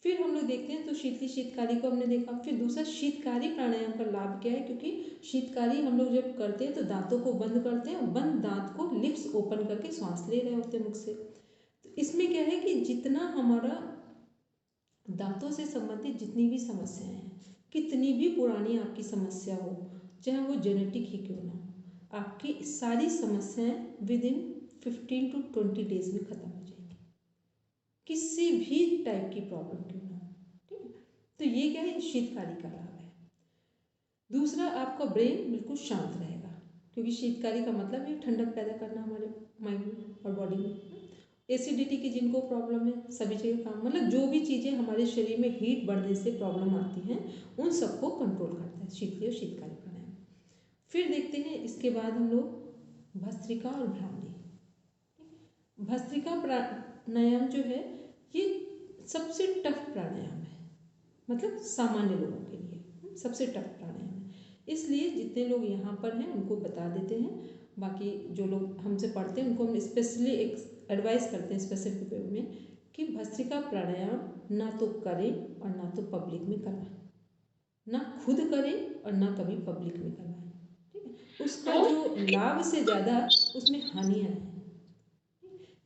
फिर हम लोग देखते हैं तो शीतली शीतकारी को हमने देखा। फिर दूसरा शीतकारी प्राणायाम का लाभ क्या है, क्योंकि शीतकारी हम लोग जब करते हैं तो दांतों को बंद करते हैं, बंद दांत को लिप्स ओपन करके सांस ले रहे होते हैं मुख से। तो इसमें क्या है कि जितना हमारा दांतों से संबंधित जितनी भी समस्याएं हैं, कितनी भी पुरानी आपकी समस्या हो, चाहे वो जेनेटिक ही क्यों ना हो, आपकी सारी समस्याएं विद इन 15 to 20 डेज में खत्म हो जाएगी, किसी भी टाइप की प्रॉब्लम क्यों ना हो, ठीक है। तो ये क्या है, शीतकारी का लाभ है। दूसरा, आपका ब्रेन बिल्कुल शांत रहेगा, क्योंकि शीतकारी का मतलब है ठंडक पैदा करना हमारे माइंड में और बॉडी में। एसिडिटी की जिनको प्रॉब्लम है, सभी चीज़ें काम, मतलब जो भी चीज़ें हमारे शरीर में हीट बढ़ने से प्रॉब्लम आती हैं उन सबको कंट्रोल करता है शीतली और शीतकारी प्राणायाम। फिर देखते हैं इसके बाद हम लोग भस्त्रिका और भ्रामरी। भस्त्रिका प्राणायाम जो है ये सबसे टफ प्राणायाम है, मतलब सामान्य लोगों के लिए सबसे टफ प्राणायाम है। इसलिए जितने लोग यहाँ पर हैं उनको बता देते हैं, बाकी जो लोग हमसे पढ़ते हैं उनको हम स्पेशली एडवाइस करते हैं स्पेसिफिक वे में कि भस्त्रिका प्राणायाम ना तो करें और ना तो पब्लिक में करवाएं, ना खुद करें और ना कभी पब्लिक में करवाएं, ठीक है। उसका जो लाभ से ज़्यादा उसमें हानियाँ हैं।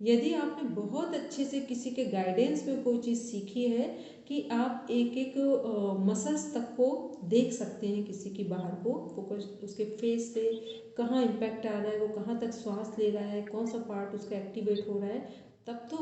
यदि आपने बहुत अच्छे से किसी के गाइडेंस में कोई चीज़ सीखी है कि आप एक एक मसल्स तक को देख सकते हैं, किसी की बाहर को फोकस उसके फेस से कहाँ इम्पैक्ट आ रहा है, वो कहाँ तक श्वास ले रहा है, कौन सा पार्ट उसका एक्टिवेट हो रहा है, तब तो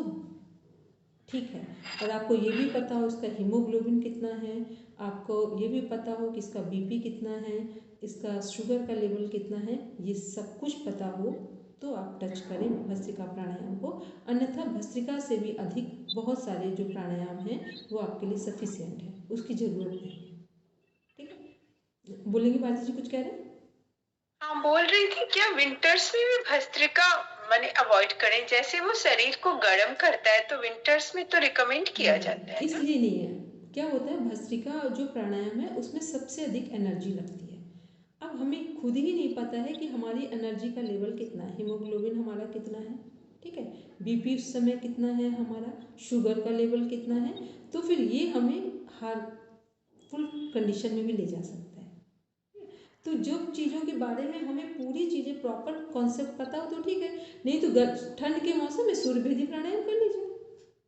ठीक है। और आपको ये भी पता हो इसका हीमोग्लोबिन कितना है, आपको ये भी पता हो कि इसका बीपी कितना है, इसका शुगर का लेवल कितना है, ये सब कुछ पता हो तो आप टच करें भस्त्रिका प्राणायाम को। अन्यथा भस्त्रिका से भी अधिक बहुत सारे जो प्राणायाम हैं वो आपके लिए सफिशिएंट है, उसकी ज़रूरत नहीं है, ठीक है। बोलेंगे भारती जी, कुछ कह रहे हैं? हाँ, बोल रही थी क्या विंटर्स में भी भस्त्रिका माने अवॉइड करें, जैसे वो शरीर को गर्म करता है तो विंटर्स में तो रिकमेंड किया जाता है। इसलिए नहीं है, क्या होता है भस्त्रिका जो प्राणायाम है उसमें सबसे अधिक एनर्जी लगती है। अब हमें खुद ही नहीं पता है कि हमारी एनर्जी का लेवल कितना है, हीमोग्लोबिन हमारा कितना है, ठीक है, बीपी उस समय कितना है, हमारा शुगर का लेवल कितना है, तो फिर ये हमें हार्मफुल कंडीशन में भी ले जा सकता है। तो जो चीज़ों के बारे में हमें पूरी चीज़ें प्रॉपर कॉन्सेप्ट पता हो तो ठीक है, नहीं तो ठंड के मौसम में सूर्यभेदी प्राणायाम कर लीजिए,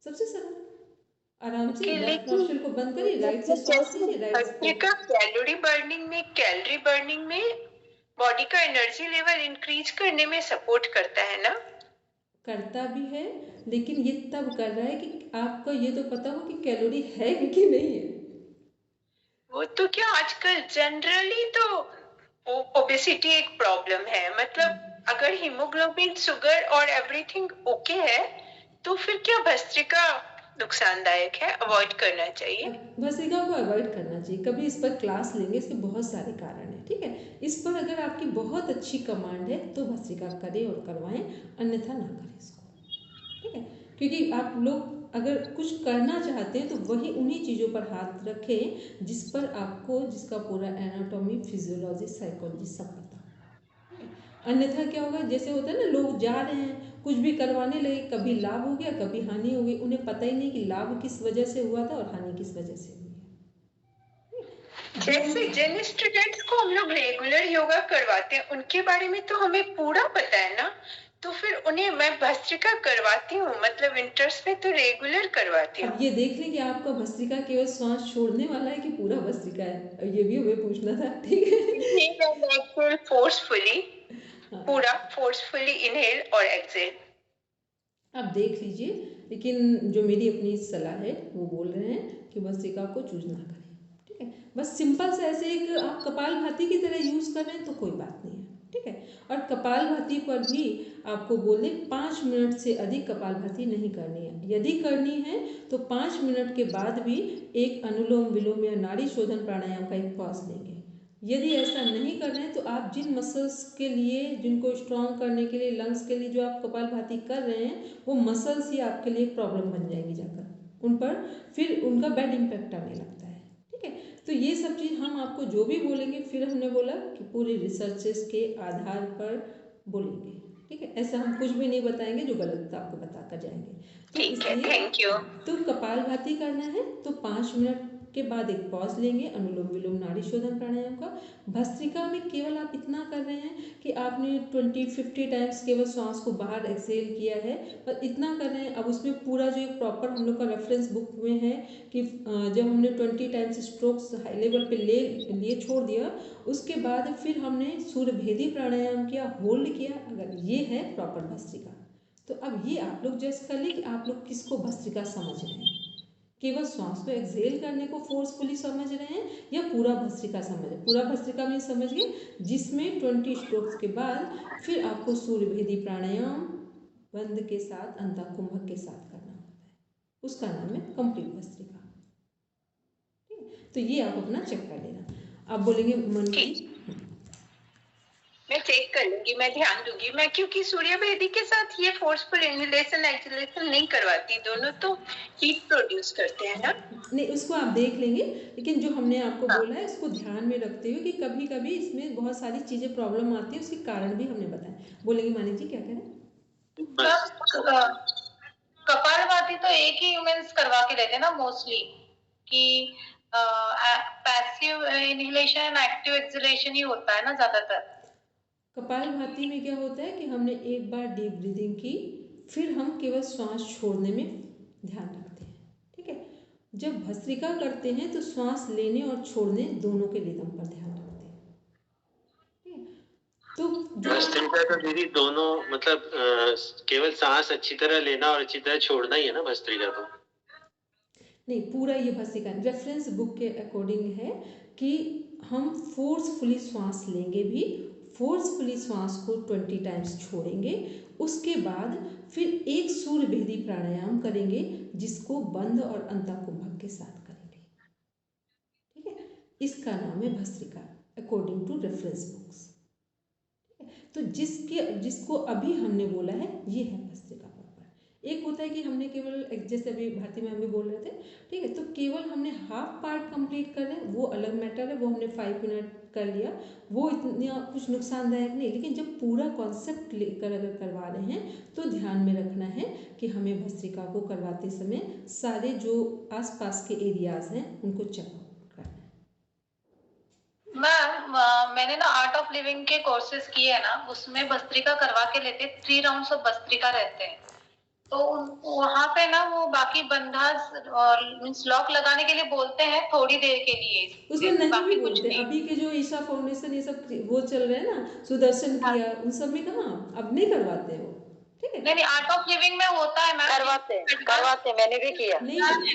सबसे सरल, आराम से लेफ्ट नॉस्ट्रिल को बंद करिए, राइट से श्वास लीजिए, राइट से। कैलोरी बर्निंग में, कैलोरी बर्निंग में बॉडी का एनर्जी लेवल इंक्रीज करने में सपोर्ट करता है ना? करता भी है, लेकिन ये तब कर रहा है कि आपको ये तो पता हो कि कैलोरी है कि नहीं है। वो तो क्या आजकल जनरली तो ओबेसिटी एक प्रॉब्लम है, मतलब अगर हीमोग्लोबिन, शुगर और एवरीथिंग ओके है तो फिर क्या भस्त्रिका नुकसानदायक है, अवॉइड करना चाहिए? भस्त्रिका को अवॉइड करना चाहिए। कभी इस पर क्लास लेंगे, इसके बहुत सारे कारण हैं, ठीक है। इस पर अगर आपकी बहुत अच्छी कमांड है तो भस्त्रिका करें और करवाएं, अन्यथा ना करें इसको, ठीक है। क्योंकि आप लोग अगर कुछ करना चाहते हैं तो वही उन्हीं चीज़ों पर हाथ रखें जिस पर आपको, जिसका पूरा एनाटॉमी, फिजियोलॉजी, साइकोलॉजी सब पता हो। अन्यथा क्या होगा, जैसे होता है ना, लोग जा रहे हैं कुछ भी करवाने लगे, कभी लाभ हो गया कभी हानि हो गई, उन्हें पता ही नहीं कि लाभ किस वजह से हुआ था और हानि किस वजह से हुई है। जैसे जिन स्टूडेंट्स को हम लोग रेगुलर योगा करवाते हैं उनके बारे में तो हमें पूरा पता है ना, तो फिर उन्हें मैं भस्त्रिका करवाती हूँ, मतलब विंटर्स में तो रेगुलर करवाती हूँ। अब ये देख लें कि आपका भस्त्रिका केवल श्वास छोड़ने वाला है कि पूरा भस्त्रिका है, ये भी हमें पूछना था, ठीक है। फोर्सफुली, पूरा फोर्सफुली इनहेल और एक्सहेल। आप देख लीजिए, लेकिन जो मेरी अपनी सलाह है वो बोल रहे हैं कि भस्त्रिका को चूज ना करें, ठीक है। बस सिंपल से ऐसे एक आप कपालभाति की तरह यूज़ कर रहे हैं तो कोई बात नहीं है, ठीक है। और कपालभाति पर भी आपको बोले 5 मिनट से अधिक कपालभाति नहीं करनी है। यदि करनी है तो 5 मिनट के बाद भी एक अनुलोम विलोम या नाड़ी शोधन प्राणायाम का एक पॉज लेंगे। यदि ऐसा नहीं कर रहे हैं तो आप जिन मसल्स के लिए, जिनको स्ट्रॉन्ग करने के लिए, लंग्स के लिए जो आप कपालभाति कर रहे हैं, वो मसल्स ही आपके लिए प्रॉब्लम बन जाएंगी जाकर, उन पर फिर उनका बैड इम्पैक्ट आने लगता है, ठीक है। तो ये सब चीज़ हम आपको जो भी बोलेंगे, फिर हमने बोला कि पूरी रिसर्चेस के आधार पर बोलेंगे, ठीक है। ऐसा हम कुछ भी नहीं बताएंगे जो गलत आपको बता कर जाएंगे। तो इसलिए थैंक यू। तो कपालभाति करना है तो 5 मिनट के बाद एक पॉज लेंगे अनुलोम विलोम नाड़ी शोधन प्राणायाम का। भस्त्रिका में केवल आप इतना कर रहे हैं कि आपने 20-50 टाइम्स केवल श्वास को बाहर एक्सहेल किया है, पर इतना कर रहे हैं। अब उसमें पूरा जो एक प्रॉपर हम लोग का रेफरेंस बुक में है कि जब हमने 20 टाइम्स स्ट्रोक्स हाई लेवल पे लिए छोड़ दिया, उसके बाद फिर हमने सूर्यभेदी प्राणायाम किया, होल्ड किया, अगर ये है प्रॉपर भस्त्रिका। तो अब ये आप लोग जज कर लें कि आप लोग किसको भस्त्रिका समझ रहे हैं, केवल श्वास को एक्सहेल करने को फोर्सफुली समझ रहे हैं या पूरा भस्त्रिका समझ रहे हैं। पूरा भस्त्रिका में समझ गए जिसमें 20 स्ट्रोक्स के बाद फिर आपको सूर्यभेदी प्राणायाम बंद के साथ, अंतः कुंभक के साथ करना होता है, उसका नाम है कंप्लीट भस्त्रिका। तो ये आप अपना चेक कर लेना। आप बोलेंगे मनु जी, मैं चेक कर लूंगी, मैं ध्यान दूंगी। मैं क्योंकि सूर्यभेदी के साथ ये फोर्सफुल इनहेलेशन एक्सहेलेशन नहीं करवाती, दोनों तो हीट प्रोड्यूस करते हैं ना। नहीं उसको आप देख लेंगे, लेकिन जो हमने आपको बोला है उसको ध्यान में रखते हुए कि कभी कभी इसमें बहुत सारी चीजें प्रॉब्लम आती है, उसके कारण भी हमने बताया। बोलेंगे मानिक जी, क्या कह रहे हैं? कपालभाति तो एक ही ह्यूमंस करवा के लेते हैं ना मोस्टली, कि passive inhalation and active exhalation ही होता है ना ज्यादातर। कपालभाति में क्या होता है कि हमने एक बार डीप ब्रीदिंग की, फिर हम केवल श्वास छोड़ने में ध्यान रखते हैं, ठीक है। जब भस्त्रिका करते हैं तो श्वास लेने और छोड़ने दोनों के रिदम पर ध्यान रखते हैं, ठीक है। तो भस्त्रिका तो दीदी दोनों मतलब केवल सांस अच्छी तरह लेना और अच्छी तरह छोड़ना ही है ना भस्त्रिका तो? नहीं, पूरा ये भस्त्रिका रेफरेंस बुक के अकॉर्डिंग है कि हम फोर्सफुली श्वास लेंगे भी, फोर्सफुली श्वास को 20 टाइम्स छोड़ेंगे, उसके बाद फिर एक सूर्य भेदी प्राणायाम करेंगे जिसको बंद और अंतःकुंभक के साथ करेंगे, ठीक है। इसका नाम है Bhastrika according to reference books. तो जिसको अभी हमने बोला है ये है भस्त्रिका प्रॉपर। एक होता है कि हमने केवल जैसे अभी भारती मैम भी बोल रहे थे, ठीक है, तो केवल हमने हाफ पार्ट कंप्लीट कर रहे हैं, वो अलग मैटर है, वो हमने 5 मिनट कर लिया, वो इतना कुछ नुकसानदायक नहीं। लेकिन जब पूरा कॉन्सेप्ट लेकर अगर करवा रहे हैं तो ध्यान में रखना है कि हमें भस्त्रिका को करवाते समय सारे जो आसपास के एरियाज हैं उनको चेक करना है। मैम मैंने ना आर्ट ऑफ लिविंग के कोर्सेज किए हैं ना, उसमें भस्त्रिका करवा के लेते 3 राउंड्स ऑफ भस्त्रिका रहते हैं, तो वहाँ पे ना वो बाकी बंधास और मींस लॉक लगाने के लिए बोलते हैं थोड़ी देर के लिए, उसमें नहीं भी बोलते। अभी के जो ईशा फाउंडेशन ये सब वो चल रहे हैं ना, सुदर्शन किया, उन सब में कहाँ अब नहीं करवाते हो, ठीक है। नहीं, आर्ट ऑफ लिविंग में होता है मैम, करवाते मैंने भी किया है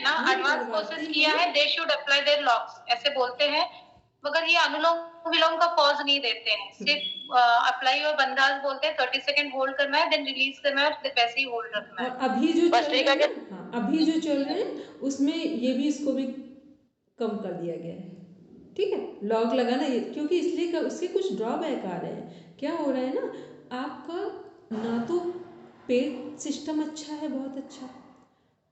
ना, एडवांस कोर्सेज किया है, they should apply their locks ऐसे बोलते हैं, मगर ये अनुलोम विलोम का पॉज नहीं देते हैं, सिर्फ अप्लाई और बंधास बोलते हैं, 30 सेकंड होल्ड करना है, देन रिलीज करना है, वैसे ही होल्ड रखना है। और अभी जो चल रहे हैं उसमें ये भी इसको भी कम कर दिया गया है, ठीक है, लॉक लगाना ये, क्योंकि इसलिए उसके कुछ ड्रॉबैक आ रहे हैं। क्या हो रहा है ना, आपका ना तो पेट सिस्टम अच्छा है, बहुत अच्छा,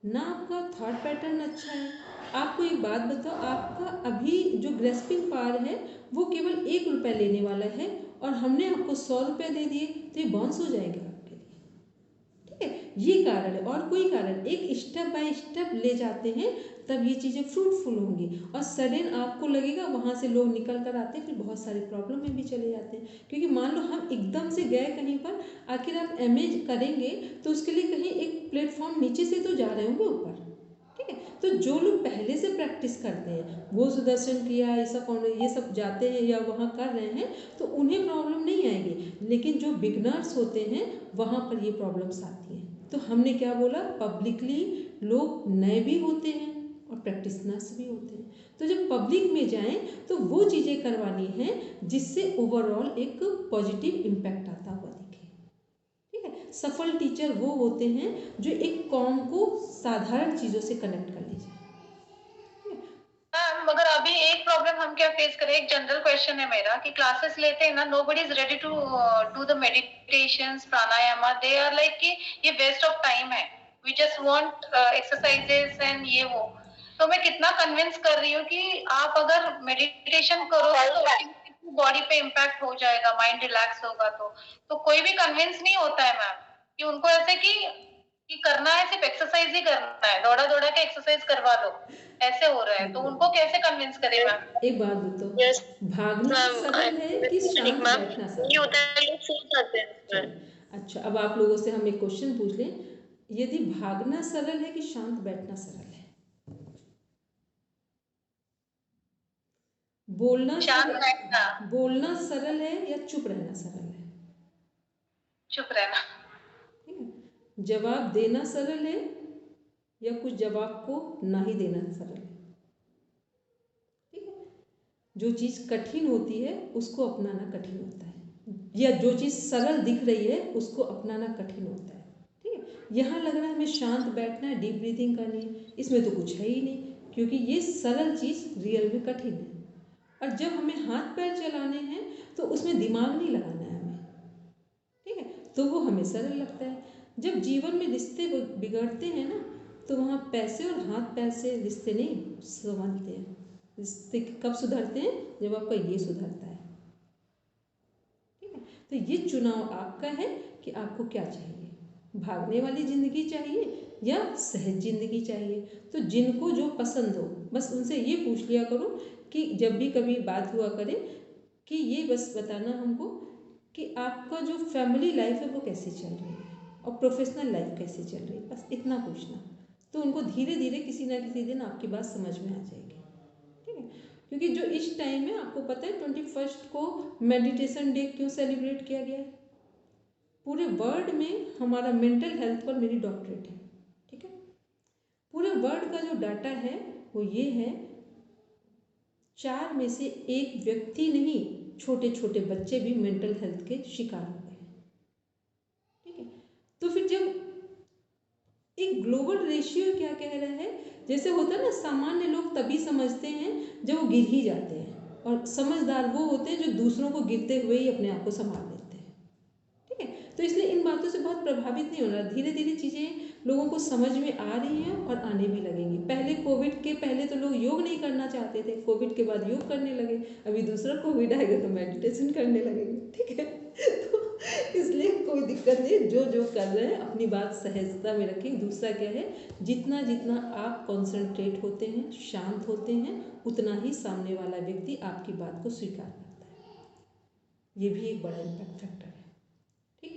ना आपका थॉट पैटर्न अच्छा है। आपको एक बात बताओ, आपका अभी जो ग्रेस्पिंग पावर है वो केवल 1 रुपया लेने वाला है और हमने आपको 100 रुपये दे दिए तो ये बाउंस हो जाएगा आपके लिए, ठीक है। ये कारण है और कोई कारण, एक स्टेप बाय स्टेप ले जाते हैं तब ये चीज़ें फ्रूटफुल होंगी। और सडन आपको लगेगा वहाँ से लोग निकल कर आते हैं, फिर बहुत सारे प्रॉब्लम में भी चले जाते हैं। क्योंकि मान लो हम एकदम से गए कहीं पर, आखिर आप एमए करेंगे तो उसके लिए कहीं एक प्लेटफॉर्म नीचे से तो जा रहे होंगे ऊपर, ठीक है। तो जो लोग पहले से प्रैक्टिस करते हैं, वो सुदर्शन किया, ये सब जाते हैं या वहाँ कर रहे हैं, तो उन्हें प्रॉब्लम नहीं आएगी। लेकिन जो बिगनर्स होते हैं वहाँ पर ये प्रॉब्लम्स आती हैं। तो हमने क्या बोला, पब्लिकली लोग नए भी होते हैं और प्रैक्टिसनर्स भी होते हैं, तो जब पब्लिक में जाएं तो वो चीज़ें करवानी हैं जिससे ओवरऑल एक पॉजिटिव इम्पैक्ट आता हुआ दिखे, ठीक है। सफल टीचर वो होते हैं जो एक कॉम को साधारण चीज़ों से कनेक्ट कर लीजिए। मगर अभी एक प्रॉब्लम हम क्या फेस करें, एक जनरल क्वेश्चन है मेरा कि क्लासेस लेते हैं ना, nobody is ready to do the meditations pranayama, they are like कि ये वेस्ट ऑफ टाइम है, we just want exercises and ये वो। तो मैं कितना कन्विंस कर रही हूँ कि आप अगर मेडिटेशन करो तो बॉडी पे इम्पैक्ट हो जाएगा, माइंड रिलैक्स होगा, तो कोई भी कन्विंस नहीं होता है मैम, कि उनको ऐसे कि करना है, सिर्फ एक्सरसाइज ही करना है, दौड़ा दौड़ा के एक्सरसाइज करवा लो, ऐसे हो रहा है, तो उनको कैसे कन्विंस करें मैम? एक बात बताओ, भागना सरल है कि शांत बैठना सरल है? अच्छा, अब आप लोगों से हम एक क्वेश्चन पूछ लें, यदि भागना सरल है कि शांत बैठना सरल है? बोलना सरल है या चुप रहना सरल है? चुप रहना। जवाब देना सरल है या कुछ जवाब को ना ही देना सरल है? ठीक है। जो चीज़ कठिन होती है उसको अपनाना कठिन होता है, या जो चीज़ सरल दिख रही है उसको अपनाना कठिन होता है, ठीक है। यहाँ लग रहा है हमें शांत बैठना है, डीप ब्रीथिंग करनी है, इसमें तो कुछ है ही नहीं, क्योंकि ये सरल चीज़ रियल में कठिन है। और जब हमें हाथ पैर चलाने हैं तो उसमें दिमाग नहीं लगाना है हमें, ठीक है, तो वो हमें सरल लगता है। जब जीवन में रिश्ते बिगड़ते हैं ना, तो वहाँ पैसे और हाथ पैर से रिश्ते नहीं संभलते हैं। रिश्ते कब सुधरते हैं? जब आपका ये सुधरता है, ठीक है। तो ये चुनाव आपका है कि आपको क्या चाहिए, भागने वाली ज़िंदगी चाहिए या सहज ज़िंदगी चाहिए। तो जिनको जो पसंद हो, बस उनसे ये पूछ लिया करो कि जब भी कभी बात हुआ करे कि ये बस बताना हमको कि आपका जो फैमिली लाइफ है वो कैसे चल रही है और प्रोफेशनल लाइफ कैसे चल रही है, बस इतना पूछना। तो उनको धीरे धीरे किसी ना किसी दिन आपकी बात समझ में आ जाएगी, ठीक है। क्योंकि जो इस टाइम में आपको पता है 21 को मेडिटेशन डे क्यों सेलिब्रेट किया गया है? पूरे वर्ल्ड में हमारा मेंटल हेल्थ पर मेरी डॉक्टरेट है, ठीक है। पूरे वर्ल्ड का जो डाटा है वो ये है, 4 में से 1 व्यक्ति नहीं, छोटे छोटे बच्चे भी मेंटल हेल्थ के शिकार हो गए, ठीक है। तो फिर जब एक ग्लोबल रेशियो क्या कह रहा है, जैसे होता है ना, सामान्य लोग तभी समझते हैं जब वो गिर ही जाते हैं, और समझदार वो होते हैं जो दूसरों को गिरते हुए ही अपने आप को संभाल लेते हैं, ठीक है। तो इसलिए इन बातों से बहुत प्रभावित नहीं होना, धीरे धीरे चीज़ें लोगों को समझ में आ रही हैं और आने भी लगेंगी। पहले कोविड के पहले तो लोग योग नहीं करना चाहते थे, कोविड के बाद योग करने लगे, अभी दूसरा कोविड आएगा तो मेडिटेशन करने लगेंगे, ठीक है। तो इसलिए कोई दिक्कत नहीं, जो जो कर रहे हैं अपनी बात सहजता में रखें। दूसरा क्या है, जितना जितना आप कॉन्सेंट्रेट होते हैं, शांत होते हैं, उतना ही सामने वाला व्यक्ति आपकी बात को स्वीकार करता है। ये भी एक बड़ा इम्पैक्ट फैक्टर है, ठीक।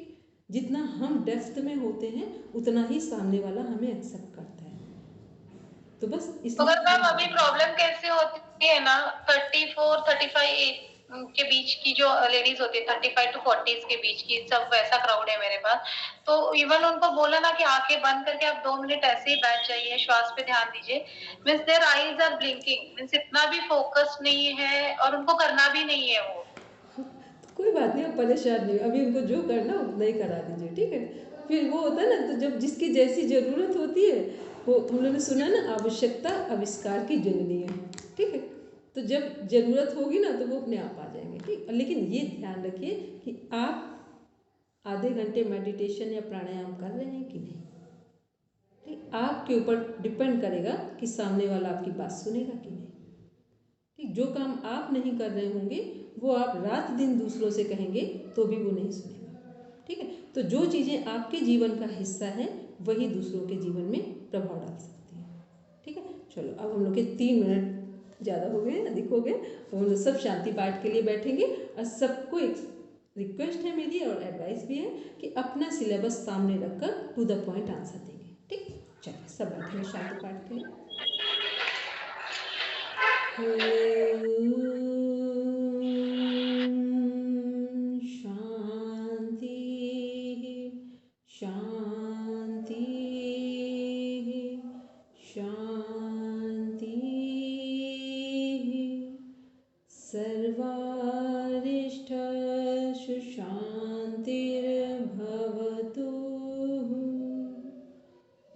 जितना हम डेप्थ में होते हैं उतना ही सामने वाला हमें एक्सेप्ट करता है। तो बस इसलिए मगर मैम अभी प्रॉब्लम कैसे होती है ना, 34-35 एज के बीच की जो लेडीज होती है, 35 to 40 के बीच की, सब वैसा क्राउड है मेरे पास। तो इवन उनको बोला ना कि आंखें बंद करके आप 2 मिनट ऐसे ही बैठ जाइए, श्वास पे ध्यान दीजिए, means their eyes are blinking, means इतना भी फोकस नहीं है और उनको करना भी नहीं है वो। कोई बात नहीं, आप परेशान नहीं, अभी उनको जो करना उतना ही करा दीजिए, ठीक है। फिर वो होता है ना, तो जब जिसकी जैसी ज़रूरत होती है, वो हम लोगों ने सुना ना, आवश्यकता आविष्कार की जननी है, ठीक है। तो जब ज़रूरत होगी ना तो वो अपने आप आ जाएंगे, ठीक। लेकिन ये ध्यान रखिए कि आप आधे घंटे मेडिटेशन या प्राणायाम कर रहे हैं कि नहीं, ठीक। आपके ऊपर डिपेंड करेगा कि सामने वाला आपकी बात सुनेगा कि नहीं, ठीक। जो काम आप नहीं कर रहे होंगे वो आप रात दिन दूसरों से कहेंगे तो भी वो नहीं सुनेगा, ठीक है। तो जो चीज़ें आपके जीवन का हिस्सा है वही दूसरों के जीवन में प्रभाव डाल सकती हैं, ठीक है। चलो, अब हम लोग के 3 मिनट ज़्यादा हो गए, अधिक हो गए, तो हम लोग सब शांति पाठ के लिए बैठेंगे। और सबको एक रिक्वेस्ट है मेरी और एडवाइस भी है कि अपना सिलेबस सामने रखकर टू द पॉइंट आंसर देंगे, ठीक। चलिए सब बैठेंगे शांति पाठ के लिए। शांति शांति शांति, सर्वारिष्टसु शांतिर्भवतु।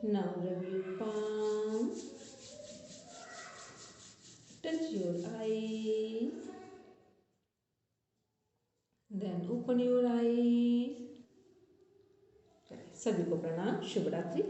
Now rub your palm, touch your eyes, then open your eyes. सभी को प्रणाम, शुभ रात्रि।